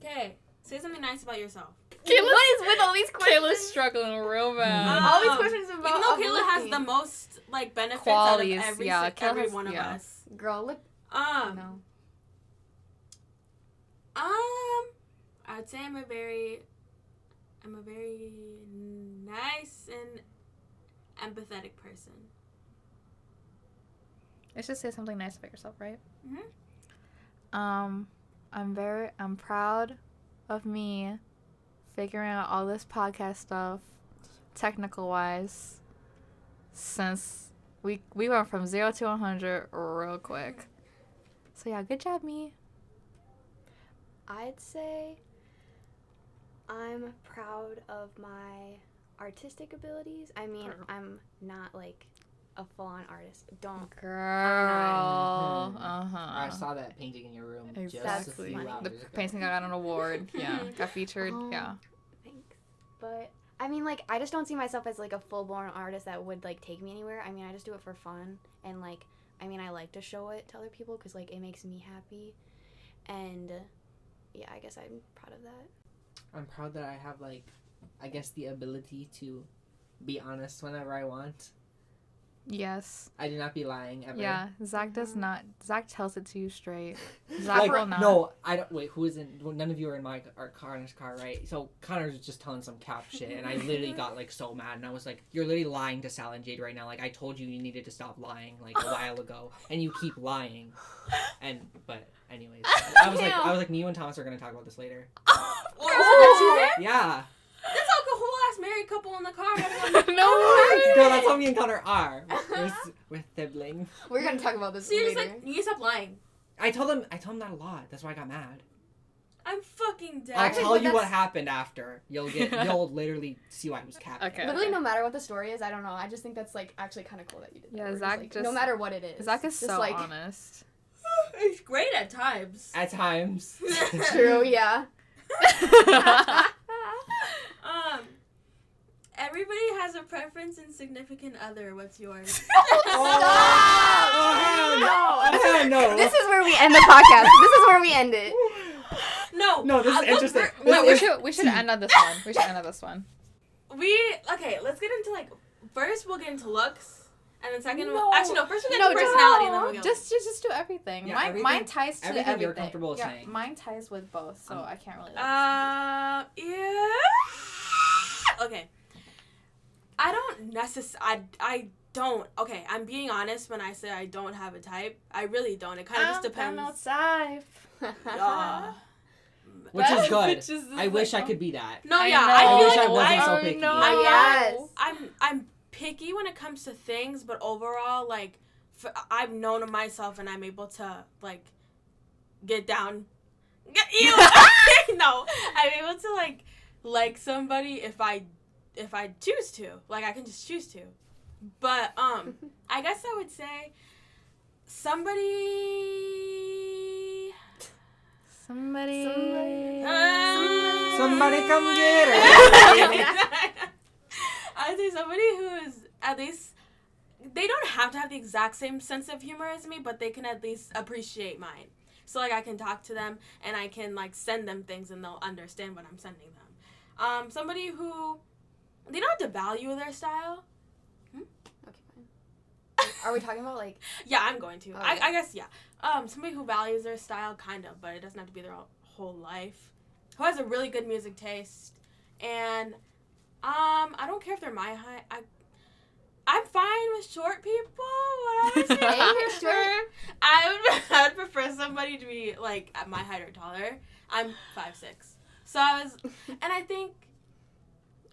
Okay, say something nice about yourself. What is with all these questions? Kayla's struggling real bad. All these questions about even though Kayla has uplifting. the most like benefits Qualities, out of every, yeah, Kayla every has- one of yeah. us. Girl, look. No. I'd say I'm a very nice and empathetic person. Let's just say something nice about yourself, right? Mm-hmm. I'm proud of me figuring out all this podcast stuff, technical wise, since we went from 0 to 100 real quick. So yeah, good job, me. I'd say I'm proud of my artistic abilities. I mean, I'm not like a full-on artist. Girl. I saw that painting in your room just a Exactly. few funny. hours The ago. painting got an award. Yeah, got featured. Yeah. Thanks. But I mean, like, I just don't see myself as like a full-blown artist that would like take me anywhere. I mean, I just do it for fun, and like, I mean, I like to show it to other people because like it makes me happy, and yeah, I guess I'm proud of that. I'm proud that I have like, I guess the ability to be honest whenever I want. Yes. I do not be lying ever. Yeah. Zach does not. Zach tells it to you straight. Zach Like, will not. no, I don't. Wait, who is in? Well, none of you are in my Connor's car, right? So Connor's just telling some cap shit, and I literally got like so mad, and I was like, "You're literally lying to Sal and Jade right now. Like, I told you needed to stop lying like a while ago, and you keep lying." But anyways, I was like, me and Thomas are gonna talk about this later. Yeah. That's like a whole ass married couple in the car. No, that's how me and Connor are. We're siblings. We're gonna talk about this So you're later. just like, you stop lying. I told him that a lot. That's why I got mad. I'm fucking dead. I'll Actually, tell but you what that's- happened after. You'll literally see why he was capping. Okay. Literally, no matter what the story is, I don't know. I just think that's like actually kind of cool that you did that. Yeah, Where it's Zach like, just- no matter what it is. Zach is just so like, honest. It's great at times. At times. True, yeah. Everybody has a preference in significant other. What's yours? Oh, No. no. This is where we end the podcast. This is where we end it. No, No, this is interesting. We should end on this one. We should end on this one. Okay, let's get into like first we'll get into looks. And then second, No. actually no. First we get into personality, and then we'll go. Just do everything. Yeah, Mine ties to everything. You're comfortable saying. Mine ties with both, so I can't really. Yeah. Okay. I don't. Okay, I'm being honest when I say I don't have a type. I really don't. It kind of just depends. Which is good. Bitches is I wish I could be that. No, I yeah, know. I feel wish like I wasn't so picky. Yes. I'm picky when it comes to things, but overall, like, I've known myself and I'm able to, like, get down. No, I'm able to, like somebody if I choose to. Like, I can just choose to. But, I guess I would say somebody come get her. I'd say somebody who is at least, they don't have to have the exact same sense of humor as me, but they can at least appreciate mine. So, like, I can talk to them and I can, like, send them things and they'll understand what I'm sending them. Somebody who, they don't have to value their style. Okay, fine. Are we talking about, like... Yeah, I'm going to. Oh, I guess, yeah. Somebody who values their style, kind of, but it doesn't have to be their whole life. Who has a really good music taste. And, I don't care if they're my height. I'm fine with short people. What I Hey, you're short. I would prefer somebody to be, like, at my height or taller. I'm 5'6". So and I think...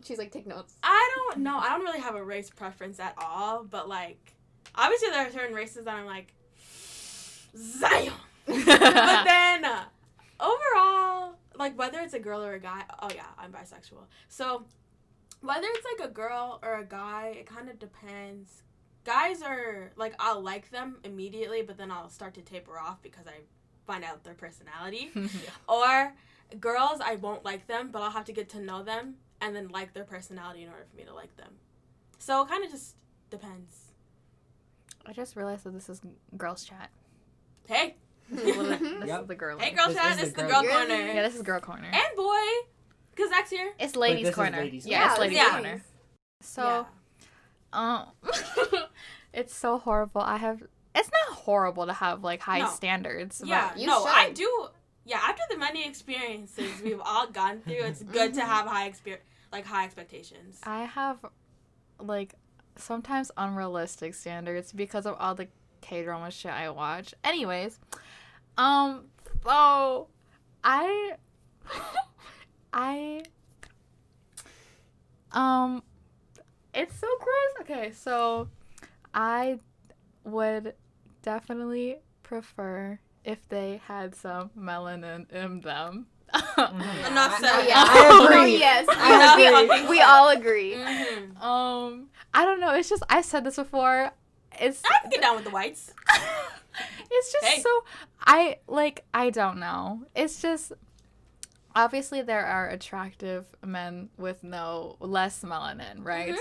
She's like, take notes. I don't know. I don't really have a race preference at all, but, like, obviously there are certain races that I'm like, Zion. But then, overall, like, whether it's a girl or a guy, oh yeah, I'm bisexual. So, whether it's, like, a girl or a guy, it kind of depends. Guys are, like, I'll like them immediately, but then I'll start to taper off because I find out their personality. Or girls, I won't like them, but I'll have to get to know them and then like their personality in order for me to like them. So, it kind of just depends. I just realized that this is girls' chat. Hey. This is the girl. Hey, girl chat. This is the girl corner. Yeah, this is girl corner. And boy, because Zach's here. It's ladies' corner. Yeah, it's ladies' corner. So, it's so horrible. It's not horrible to have, like, high standards. Yeah, but you no, should. I do. Yeah, after the many experiences we've all gone through, it's good to have high expectations. I have, like, sometimes unrealistic standards because of all the K-drama shit I watch. Anyways, so I it's so gross. Okay, so I would definitely prefer if they had some melanin in them. Enough said. Oh, yeah. I agree. Oh, yes. I agree. We all agree. Mm-hmm. I don't know. It's just, I've said this before. I can get down with the whites. It's just so, I don't know. It's just, obviously there are attractive men with less melanin, right? Mm-hmm.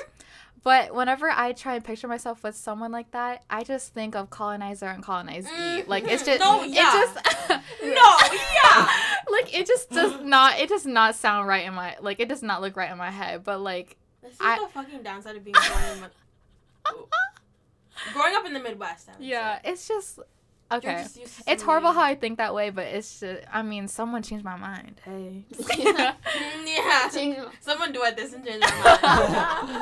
But whenever I try and picture myself with someone like that, I just think of colonizer and colonizee. Mm-hmm. Like, it's just, no, yeah. Like, it just does not sound right in my, like, it does not look right in my head. But, like, this is the fucking downside of being growing up in the Midwest. Yeah, it's just, okay. Just it's horrible how I think that way, but it's just, I mean, someone changed my mind. Hey. Yeah. Someone duet this and change my mind.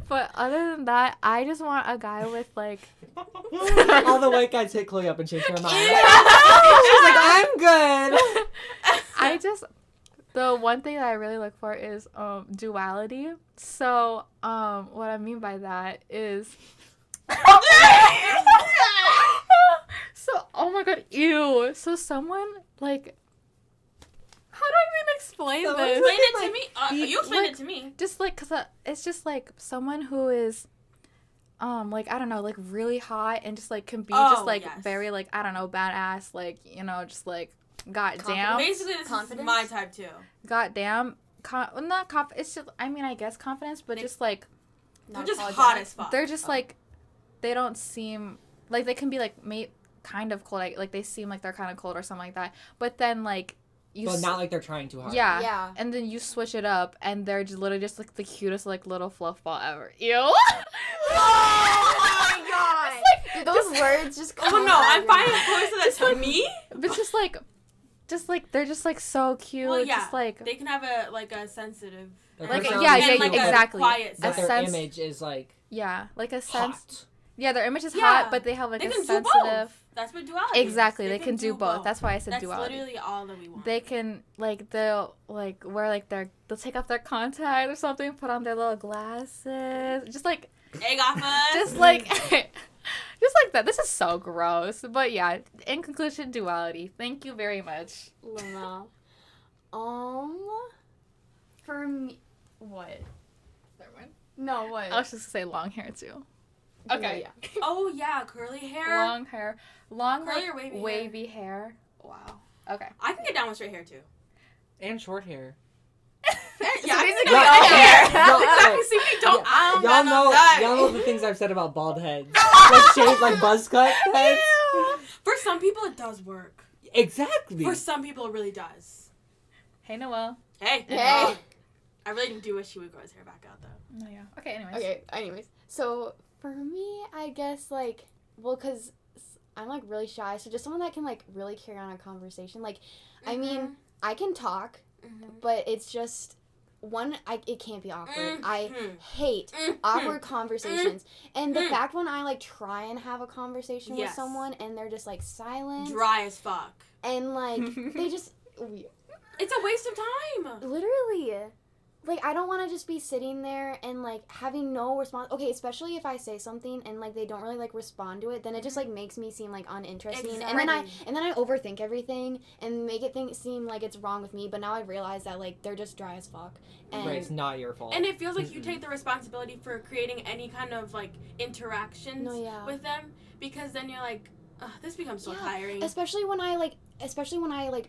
But other than that, I just want a guy with, like... All the white guys hit Chloe up and change her mind. Yeah. She's like, I'm good. I just... The one thing that I really look for is duality. So, what I mean by that is... So, oh my god, ew. So someone, like... How do I even explain this? Explain it to me. You explain it to me. Just, like, because it's just, like, someone who is... like, I don't know, like, really hot and just, like, can be very, like, I don't know, badass, like, you know, just, like, goddamn. Basically, this is my type, too. Goddamn. Not confidence. It's just, I mean, I guess confidence, but just, like... They're just hot as fuck. They're just, like, they don't seem... Like, they can be, like, kind of cold. Like, they seem like they're kind of cold or something like that. But then, like, But not like they're trying too hard. Yeah. Yeah. And then you switch it up, and they're just literally just like the cutest like little fluff ball ever. Ew. Oh my god! Did those words just come Oh no, out I'm of your finding mouth? close to that to me. But just like they're just like so cute. Well, yeah, Just like they can have a sensitive, Their like personality yeah, is yeah, and, like, a exactly. quiet That A their sense, image is like yeah, like a sense. hot. Yeah, their image is Yeah. hot, but they have like they a can do sensitive. both. That's what duality Exactly, is. they can do both. That's why I said That's duality. literally all that we want. They can like they'll like wear like they'll take off their contact or something, put on their little glasses, just like Egg off us. just like just like that. This is so gross, but yeah. In conclusion, duality. Thank you very much. Lama. For me, what? No, what? I was just gonna say long hair too. Okay. Yeah. Oh yeah, curly hair. Long hair, long Curly like, or wavy wavy hair. Wow. Okay. I can get down with straight hair too. And short hair. Yeah, I basically can all get hair. hair. No, Exactly. wait. See, we don't. I don't Y'all got know, no that. y'all know the things I've said about bald heads. Like shaved, like buzz cut heads. For some people, it does work. Exactly. For some people, it really does. Hey Noelle. Hey. Hey. I really do wish she would grow his hair back out though. No, yeah. Okay. Anyways. Okay. Anyways, so for me, I guess like, well, cause I'm like really shy, so just someone that can like really carry on a conversation. Like, I mean, I can talk, but it's just it can't be awkward. I hate awkward conversations. And the fact when I like try and have a conversation with Yes. someone and they're just like silent Dry as fuck. and like they just It's a waste of time. literally, like, I don't want to just be sitting there and, like, having no response. Okay, especially if I say something and, like, they don't really, like, respond to it, then it just, like, makes me seem, like, uninteresting. Exactly. And then I overthink everything and make it seem like it's wrong with me, but now I realize that, like, they're just dry as fuck. And Right, it's not your fault. And it feels like you take the responsibility for creating any kind of like interactions with them, because then you're like, ugh, this becomes so tiring. especially when I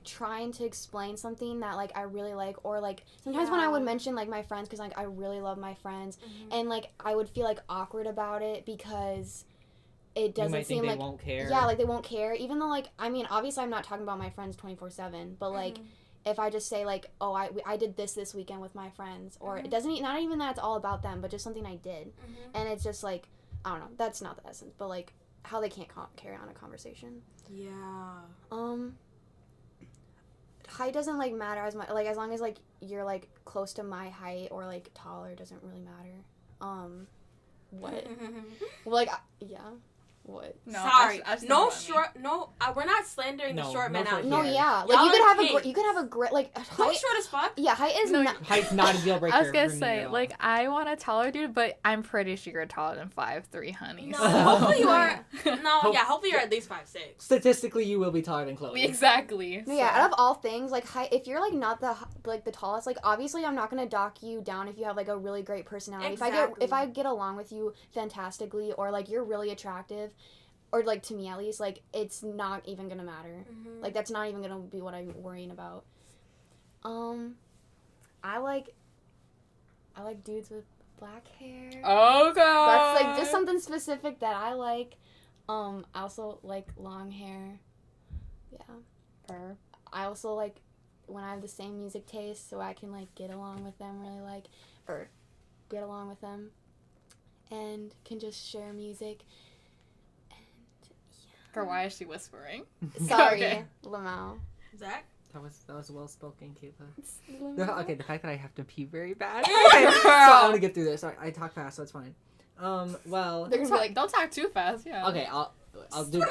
trying to explain something that like I really like, or like sometimes when I would mention like my friends, because like I really love my friends, and like I would feel like awkward about it because it doesn't you might seem think like they won't care. yeah, like they won't care, even though like I mean obviously I'm not talking about my friends 24/7, but like if I just say like, oh, I did this weekend with my friends, or it doesn't not even that it's all about them, but just something I did, and it's just like I don't know, that's not the essence, but like how they can't carry on a conversation. Yeah. Height doesn't like matter as much, like as long as like you're like close to my height or like taller, doesn't really matter. What? Well, like yeah. What? No, Sorry. I just No think about short. No, we're not slandering the short men out here. No, yeah. Like Y'all you could are have kinks. you could have a great like Who's height. short as fuck? Yeah, height is No, not. Height's not a deal breaker. I was gonna for me say, at all. like, I want a taller dude, but I'm pretty sure you're taller than 5'3", honey. No, so- hopefully you are. No, Hope- yeah, hopefully you're at least 5'6". statistically, you will be taller than Chloe. Exactly. No, yeah, out of all things, like height, if you're like not the tallest, like obviously I'm not gonna dock you down if you have like a really great personality. Exactly. If I get along with you fantastically, or like you're really attractive, or like to me at least, like it's not even gonna matter. Like that's not even gonna be what I'm worrying about. I like dudes with black hair. Oh god. That's like just something specific that I like. I also like long hair. Yeah. I also like when I have the same music taste, so I can like get along with them and can just share music. Girl, why is she whispering? Sorry, Okay. Lamau. Zach? That was well spoken, Kayla. Okay, the fact that I have to pee very bad. Girl. Okay, so I'm gonna get through this. I talk fast, so it's fine. Well. They're gonna be like, Don't talk too fast. Yeah. Okay, I'll do.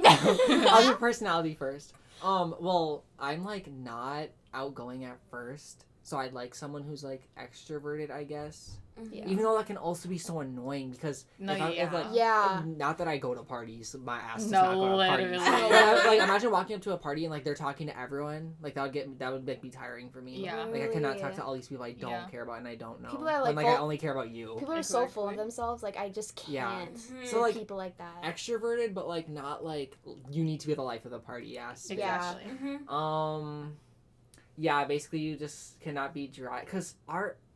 I'll do personality first. Well, I'm like not outgoing at first, so I'd like someone who's like extroverted, I guess. yeah. Even though that can also be so annoying because No, if, like, Yeah. not that I go to parties, my ass does No, not go to parties. literally. But I, like imagine walking up to a party and like they're talking to everyone, like that would make me tiring for me. Yeah. Like I cannot talk Really? to all these people I don't Yeah. care about and I don't know. People that are, like, when, I full- only care about you. People are so full of Exactly. themselves, like I just can't Yeah. So, like, people like that. Extroverted, but like not like you need to be the life of the party. Yes. Exactly. Yeah. Basically, you just cannot be dry because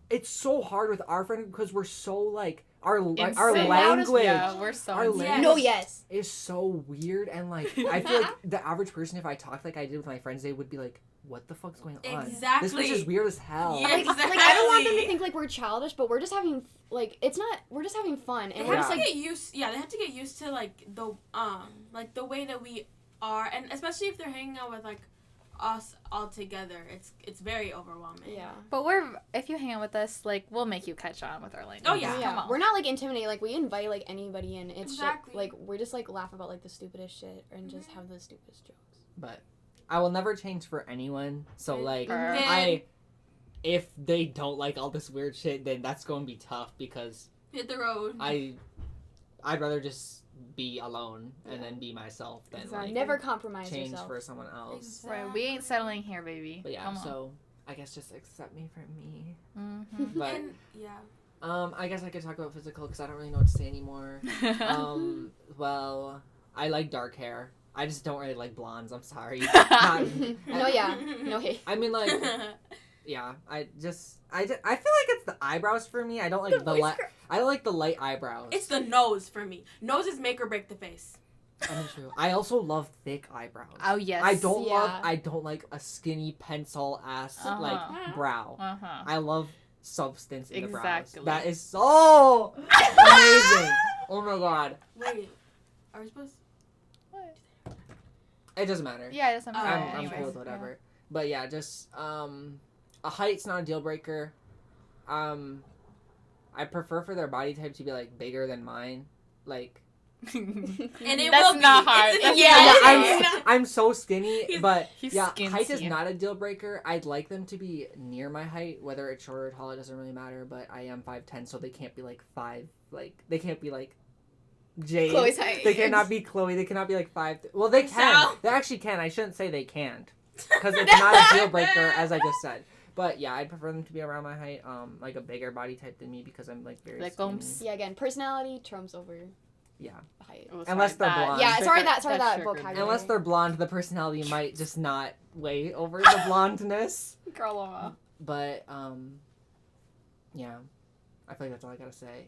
it's so hard with our friend because we're so like our Insane. language. Yeah, we're so Our insane. language No, yes. is so weird, and like I feel like the average person, if I talked like I did with my friends, they would be like, "What the fuck's going on? Exactly. This bitch is weird as hell." Yeah. Like, I don't want them to think like we're childish, but we're just having we're just having fun, and They we're have just to like get used. Yeah, they have to get used to like the way that we are, and especially if they're hanging out with like us all together, it's very overwhelming. yeah. But if you hang out with us, like, we'll make you catch on with our language. Oh, yeah. Come on. We're not like intimidating. Like we invite like anybody in. It's Exactly. shit, like we're just like laugh about like the stupidest shit and just have the stupidest jokes. But I will never change for anyone. So like Mhm. if they don't like all this weird shit, then that's going to be tough because Hit the road. I'd rather just be alone and then be myself than Exactly. like Never compromise change yourself. for someone else. Right, we ain't settling here, baby. But yeah, Come on. so I guess just accept me for me. Mhm. But And, yeah. I guess I could talk about physical because I don't really know what to say anymore. Well, I like dark hair. I just don't really like blondes. I'm sorry. No, yeah. No hate. I mean, like, yeah. I feel like it's the eyebrows for me. I don't like I don't like the light eyebrows. It's the nose for me. Noses make or break the face. True. I also love thick eyebrows. Oh, yes. I don't Yeah. I don't like a skinny pencil ass Uh-huh. like brow. Uh-huh. I love substance in the brows. Exactly. That is so amazing. Oh my god. Wait, are we supposed? What? It doesn't matter. Yeah, it doesn't matter. I'm anyways. cool with whatever. But yeah, just a height's not a deal breaker. I prefer for their body type to be like bigger than mine. Like And it That's will not be. hard. It's- That's yeah, not I'm so skinny, but He's yeah, skinty. height is not a deal breaker. I'd like them to be near my height, whether it's short or tall, it doesn't really matter. But I am 5'10", so they can't be like 5. Like they can't be like Jade. Chloe's height. They cannot be Chloe. They cannot be like 5. Well, they can. Sal. They actually can. I shouldn't say they can't, because it's not a deal breaker, as I just said. But yeah, I'd prefer them to be around my height, like a bigger body type than me, because I'm like very Like skinny. Gomes. Yeah, again, personality trumps over Yeah. height. Oh, Unless sorry, they're that- blonde. Yeah, sorry triggered- that triggered vocabulary. Unless they're blonde, the personality might just not weigh over the blondness. me. Girl, But yeah, I feel like that's all I gotta say.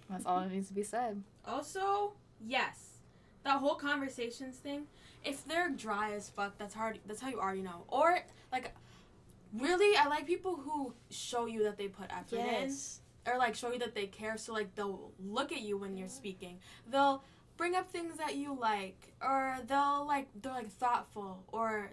that's all that needs to be said. Also, yes, that whole conversations thing. If they're dry as fuck, that's hard. That's how you already know. Or like, really, I like people who show you that they put effort Yes. in, or like show you that they care. So like they'll look at you when you're speaking. They'll bring up things that you like, or they're like thoughtful, or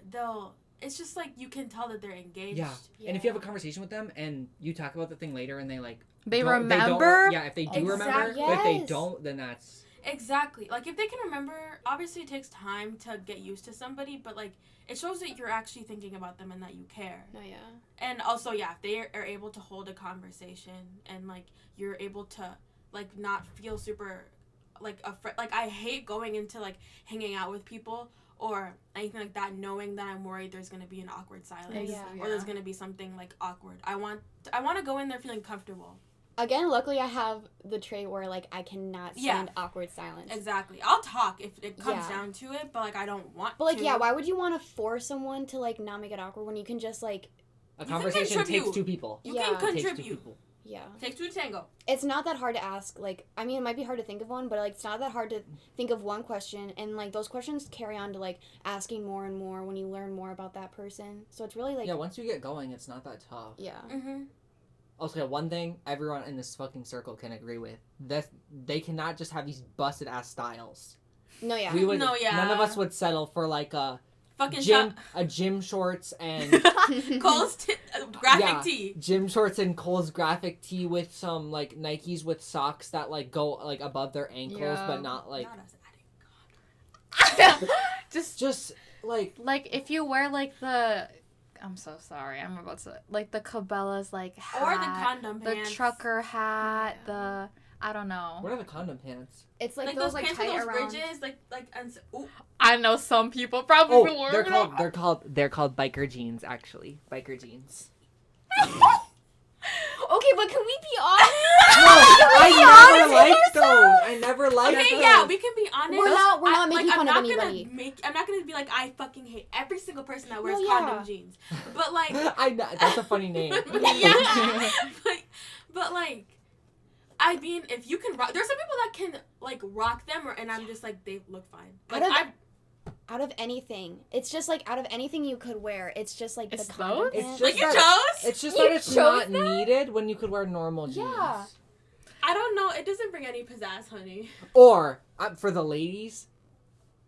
it's just like you can tell that they're engaged. Yeah. And if you have a conversation with them and you talk about the thing later and they like They don't- remember? yeah, if they do remember, Exactly. but if they Yes. don't, then that's Exactly. Like, if they can remember, obviously it takes time to get used to somebody, but, like, it shows that you're actually thinking about them and that you care. No, yeah. And also, yeah, if they are able to hold a conversation and, like, you're able to, like, not feel super, like, afraid. Like, I hate going into, like, hanging out with people or anything like that, knowing that I'm worried there's going to be an awkward silence. Yeah. Or there's going to be something, like, awkward. I want to go in there feeling comfortable. Again, luckily I have the trait where, like, I cannot stand awkward silence. Exactly. I'll talk if it comes Yeah. down to it, but, like, I don't want to. But, like, yeah, why would you want to force someone to, like, not make it awkward when you can just, like... a can conversation takes contribute. 2 people. You Yeah. can It takes 2 contribute. people. Yeah. Takes 2 to tango. It's not that hard to ask, like, I mean, it might be hard to think of one, but, like, it's not that hard to think of one question, and, like, those questions carry on to, like, asking more and more when you learn more about that person. So it's really, like... Yeah, once you get going, it's not that tough. Yeah. Mm-hmm. Also, one thing everyone in this fucking circle can agree with, that they cannot just have these busted ass styles. No, yeah. We would No, yeah. none of us would settle for like a Fucking gym shorts and Cole's graphic Yeah. tee. gym shorts and Cole's graphic tee with some like Nikes with socks that like go like above their ankles Yeah. but not like Not us adding. just like Like, if you wear, like, the... I'm so sorry. I'm about to... Like, the Cabela's, like, hat. Or the condom the pants. trucker hat. Yeah. The... I don't know. what are the condom pants? It's, like, Like those, those like, pants tight with those around... bridges, ooh. I know some people probably Oh, wear they're them. called biker jeans actually. Biker jeans. Okay, but can we be honest? No, I never liked those. I never liked Okay, those. yeah, we can be honest. We're not making I'm fun of not anybody. I'm not gonna be like, I fucking hate every single person that wears No, yeah. condom jeans. But like, I know, that's a funny name. yeah, but like, I mean, if you can rock, there's some people that can like rock them, and I'm just like they look fine. Like out of anything, it's just like out of anything you could wear, it's just like It's the condom those? pant. It's like just you that- chose. It's just You that it's chose not that? needed when you could wear normal jeans. Yeah. I don't know. It doesn't bring any pizzazz, honey. Or for the ladies,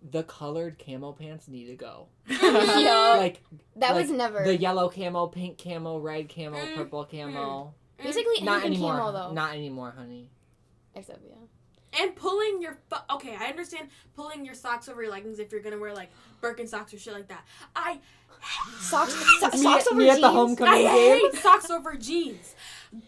the colored camo pants need to go. Yo, Like that like was never. the yellow camo, pink camo, red camo, Mm, purple camo. Basically Not anything anymore. camo though. Not anymore, honey. Except yeah. And pulling your okay, I understand pulling your socks over your leggings if you're gonna wear like Birkenstocks or shit like that. I Socks Me- over me jeans. at the homecoming I game. hate socks over jeans.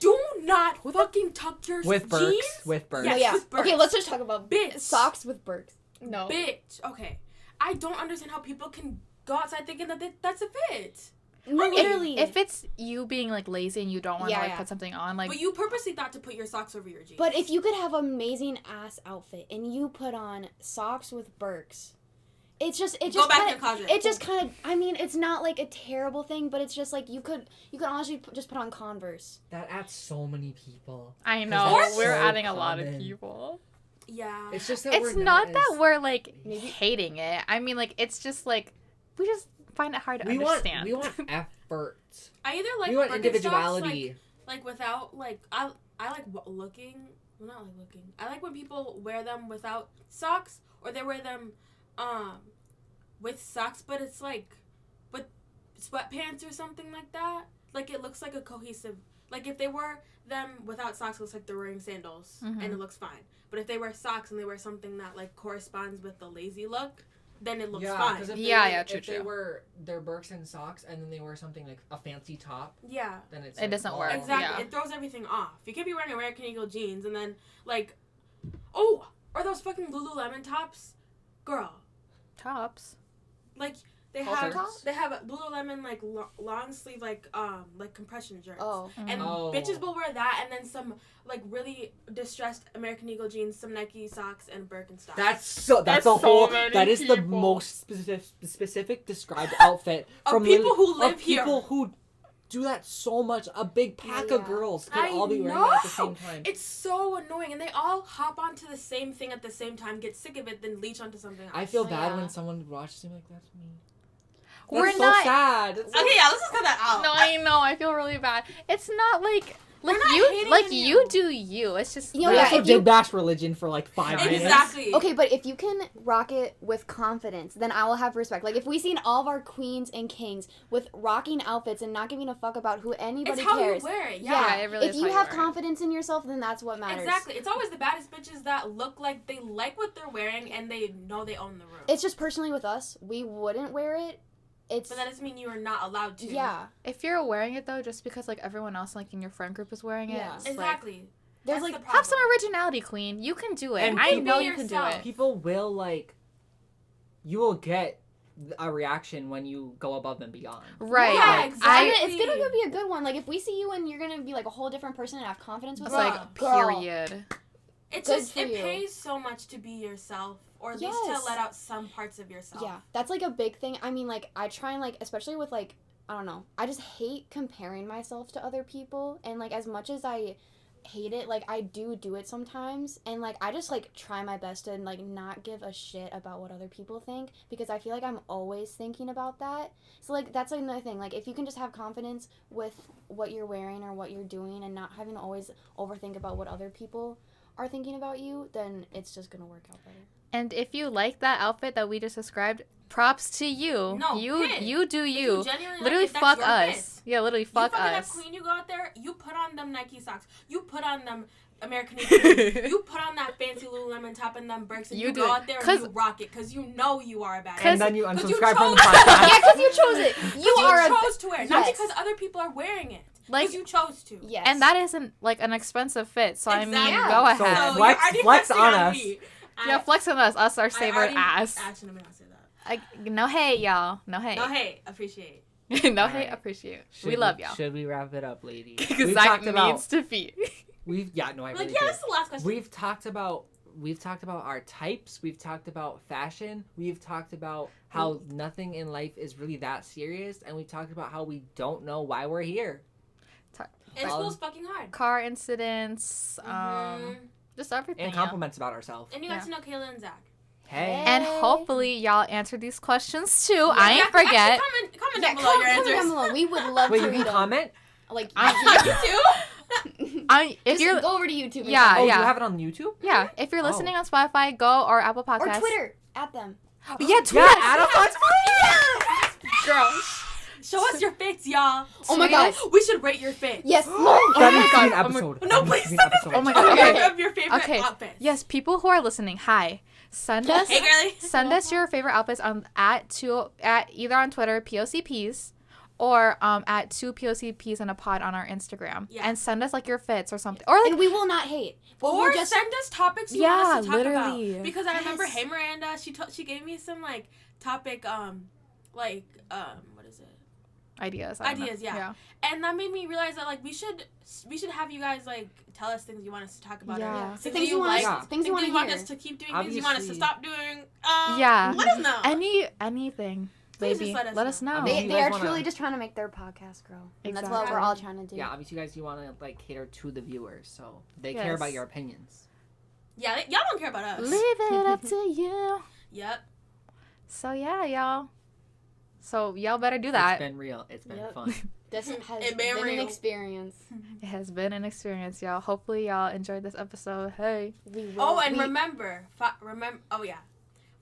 Do not fucking tuck your With jeans. Birks. With Birks. No, Yes, yeah. with Birks. Okay, let's just talk about Bitch. socks with Birks. No. Bitch. Okay. I don't understand how people can go outside thinking that that's a fit. No, literally. If it's you being like lazy and you don't want to Yeah, like yeah. put something on, like But you purposely thought to put your socks over your jeans. But if you could have amazing ass outfit and you put on socks with Birks, it just go back kinda, to the closet. it just kind of, I mean, it's not like a terrible thing, but it's just like you could honestly just put on Converse. That adds so many people. I 'Cause know that's we're so adding a lot of common. people. yeah. It's just that It's we're not as- that we're like Maybe- hating it. I mean, like it's just like we just find it hard to we want understand. we want effort. I either like we want Birkenstocks, individuality. like without like I like looking. Well, not like looking. I like when people wear them without socks, or they wear them with socks, but it's like with sweatpants or something like that. Like it looks like a cohesive. Like if they wear them without socks, it looks like they're wearing sandals, and it looks fine. But if they wear socks and they wear something that like corresponds with the lazy look, then it looks fine. 'cause if they Yeah, were- yeah, true, If they true. wear their Birks and socks and then they wear something like a fancy top, Yeah. then it's It like, doesn't work. Exactly. Yeah. It throws everything off. You can't be wearing American Eagle jeans and then like, oh, or those fucking Lululemon tops, girl. Tops. Like they Halter have tops? they have Lululemon like long sleeve like compression shirts. Oh. And Oh. bitches will wear that and then some like really distressed American Eagle jeans, some Nike socks, and Birkenstocks. That's That's a so whole many that is the people. most specific described outfit Of from people lit- who live of people here. who do that so much. A big pack Yeah. of girls could I all be wearing it know. at the same time. It's so annoying, and they all hop onto the same thing at the same time, get sick of it, then leech onto something else. I feel bad Yeah. when someone watches me like that's me. We're That's so not. sad. It's Okay, yeah, let's just cut that out. No, I know. I feel really bad. It's not like We're not you hating like on you you. do you. It's just You know, we yeah, also if you- did bash religion for like 5 minutes. Exactly. Okay, but if you can rock it with confidence, then I will have respect. Like if we seen all of our queens and kings with rocking outfits and not giving a fuck about who anybody It's how cares. you wear it. Yeah, Yeah. it really if is you how have wear it. confidence in yourself, then that's what matters. Exactly. It's always the baddest bitches that look like they like what they're wearing and they know they own the room. It's just personally with us, we wouldn't wear it. It's But that doesn't mean you are not allowed to. yeah. If you're wearing it though, just because like everyone else like in your friend group is wearing it, Yeah. it's, like, Exactly. There's That's like the have some problem. originality, queen. You can do it. And I keep know it you can do yourself. it. People will like. You will get a reaction when you go above and beyond. Right. Yeah, Like, exactly. it's gonna be a good one. Like if we see you and you're gonna be like a whole different person and have confidence with It's it, like girl. period. It's Good just for it you. pays so much to be yourself, or at least Yes. to let out some parts of yourself. Yeah, that's like a big thing. I mean, like I try and like, especially with like, I don't know. I just hate comparing myself to other people, and like as much as I hate it, like I do it sometimes, and like I just like try my best to like not give a shit about what other people think, because I feel like I'm always thinking about that. So like that's like another thing. Like if you can just have confidence with what you're wearing or what you're doing, and not having to always overthink about what other people are thinking about you, then it's just gonna work out better. And if you like that outfit that we just described, props to you. No, you pit. you do If you. genuinely Literally like it, that's fuck your us. fit. Yeah, literally You fuck fucking us. That queen, you go out there, you put on them Nike socks, you put on them American Eagle jeans, you put on that fancy Lululemon top and them Birks, and You you, do go it. out there and 'Cause- you rock it, because you know you are a badass. And then you 'Cause you unsubscribe from the chose- podcast. Yeah, because you chose it. You You are a chose to wear it, not yes. because other people are wearing it. Like- Because you chose to. yes, And that isn't like an expensive fit, so I mean, Exactly. go Yeah. So ahead. So flex- you're already flex flexing on us. me. Yeah, flex on us. Us, our I favorite already- ass. Actually, let me not say that. No hate, y'all. No hate. No, hey, appreciate. No All hate, right. appreciate. Should We love y'all. Should we wrap it up, ladies? Because We've Zach talked about. needs to pee. I Like, really yeah, do. that's the last question. We've talked about our types. We've talked about fashion. We've talked about how nothing in life is really that serious, and we talked about how we don't know why we're here. And school's fucking hard. Car incidents, just everything. And compliments about ourselves. And you got to know Kayla and Zach. Hey. And hopefully y'all answer these questions too. I ain't forget. Actually, comment down below your answers. Comment down below. We would love Wait, to you read can them. comment? Like, You too? If just you're go over to YouTube. Yeah, Oh, yeah. you have it on YouTube? yeah, if you're listening on Spotify, go or Apple Or Podcasts Twitter. At them. Yeah, Twitter. Yeah, add us on Girl. Show us your fits, y'all. Oh my god. We should rate your fits. Yes. That needs to be an God. episode. No, please stop. Oh my god. Okay. Of your favorite Okay. outfits. Yes, people who are listening, hi. Send us Hey, girly. send us your favorite outfits at either on Twitter, POCPs, or at 2POCPs and a pod on our Instagram. Yeah. And send us like your fits or something. Or like And we will not hate. But Or we'll just send us topics you want us to talk literally. about. Because I remember, Yes. hey Miranda, she gave me some like topic what is it? ideas. I don't know. Ideas, yeah. And that made me realize that like we should have you guys like tell us things you want us to talk about. Yeah. Or things you want like. us, things you want to want hear. us to keep doing, things you want us to Obviously. stop doing. Yeah. Let us know. Anything. Please Baby, just let us know. I mean, They you guys are wanna- truly just trying to make their podcast grow. And that's what Exactly. we're all trying to do. Yeah, obviously, you guys, you want to like cater to the viewers, so they care Yes. about your opinions. Yeah, y'all don't care about us. Leave it up to you. Yep. So yeah, y'all. So y'all better do that. It's been real. It's been Yep. fun. This has It been been an real. experience. It has been an experience, y'all. Hopefully y'all enjoyed this episode. Hey. We will. Oh, and we, remember. Oh yeah.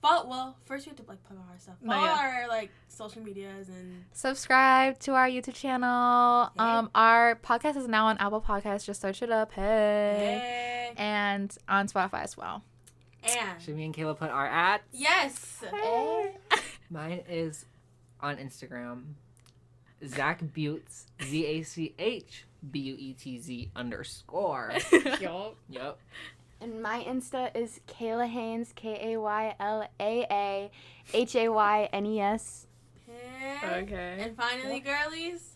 Follow. First we have to like plug all our stuff. No, Follow yeah. our like social medias and. Subscribe to our YouTube channel. Yeah. Our podcast is now on Apple Podcasts. Just search it up. Hey. Hey. And on Spotify as well. And. Should me and Kayla put our at? Yes. Mine is on Instagram. 𝒁𝒊𝒂𝒍𝒊𝒂. _. Yup. Yep. And my Insta is 𝐩𝐬𝐻ANES, KaylaHanes. Okay. And finally, girlies,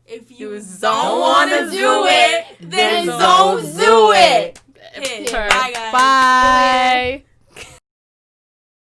if you You don't don't want to wanna do it, then then don't do it. Period. Bye, guys. Bye.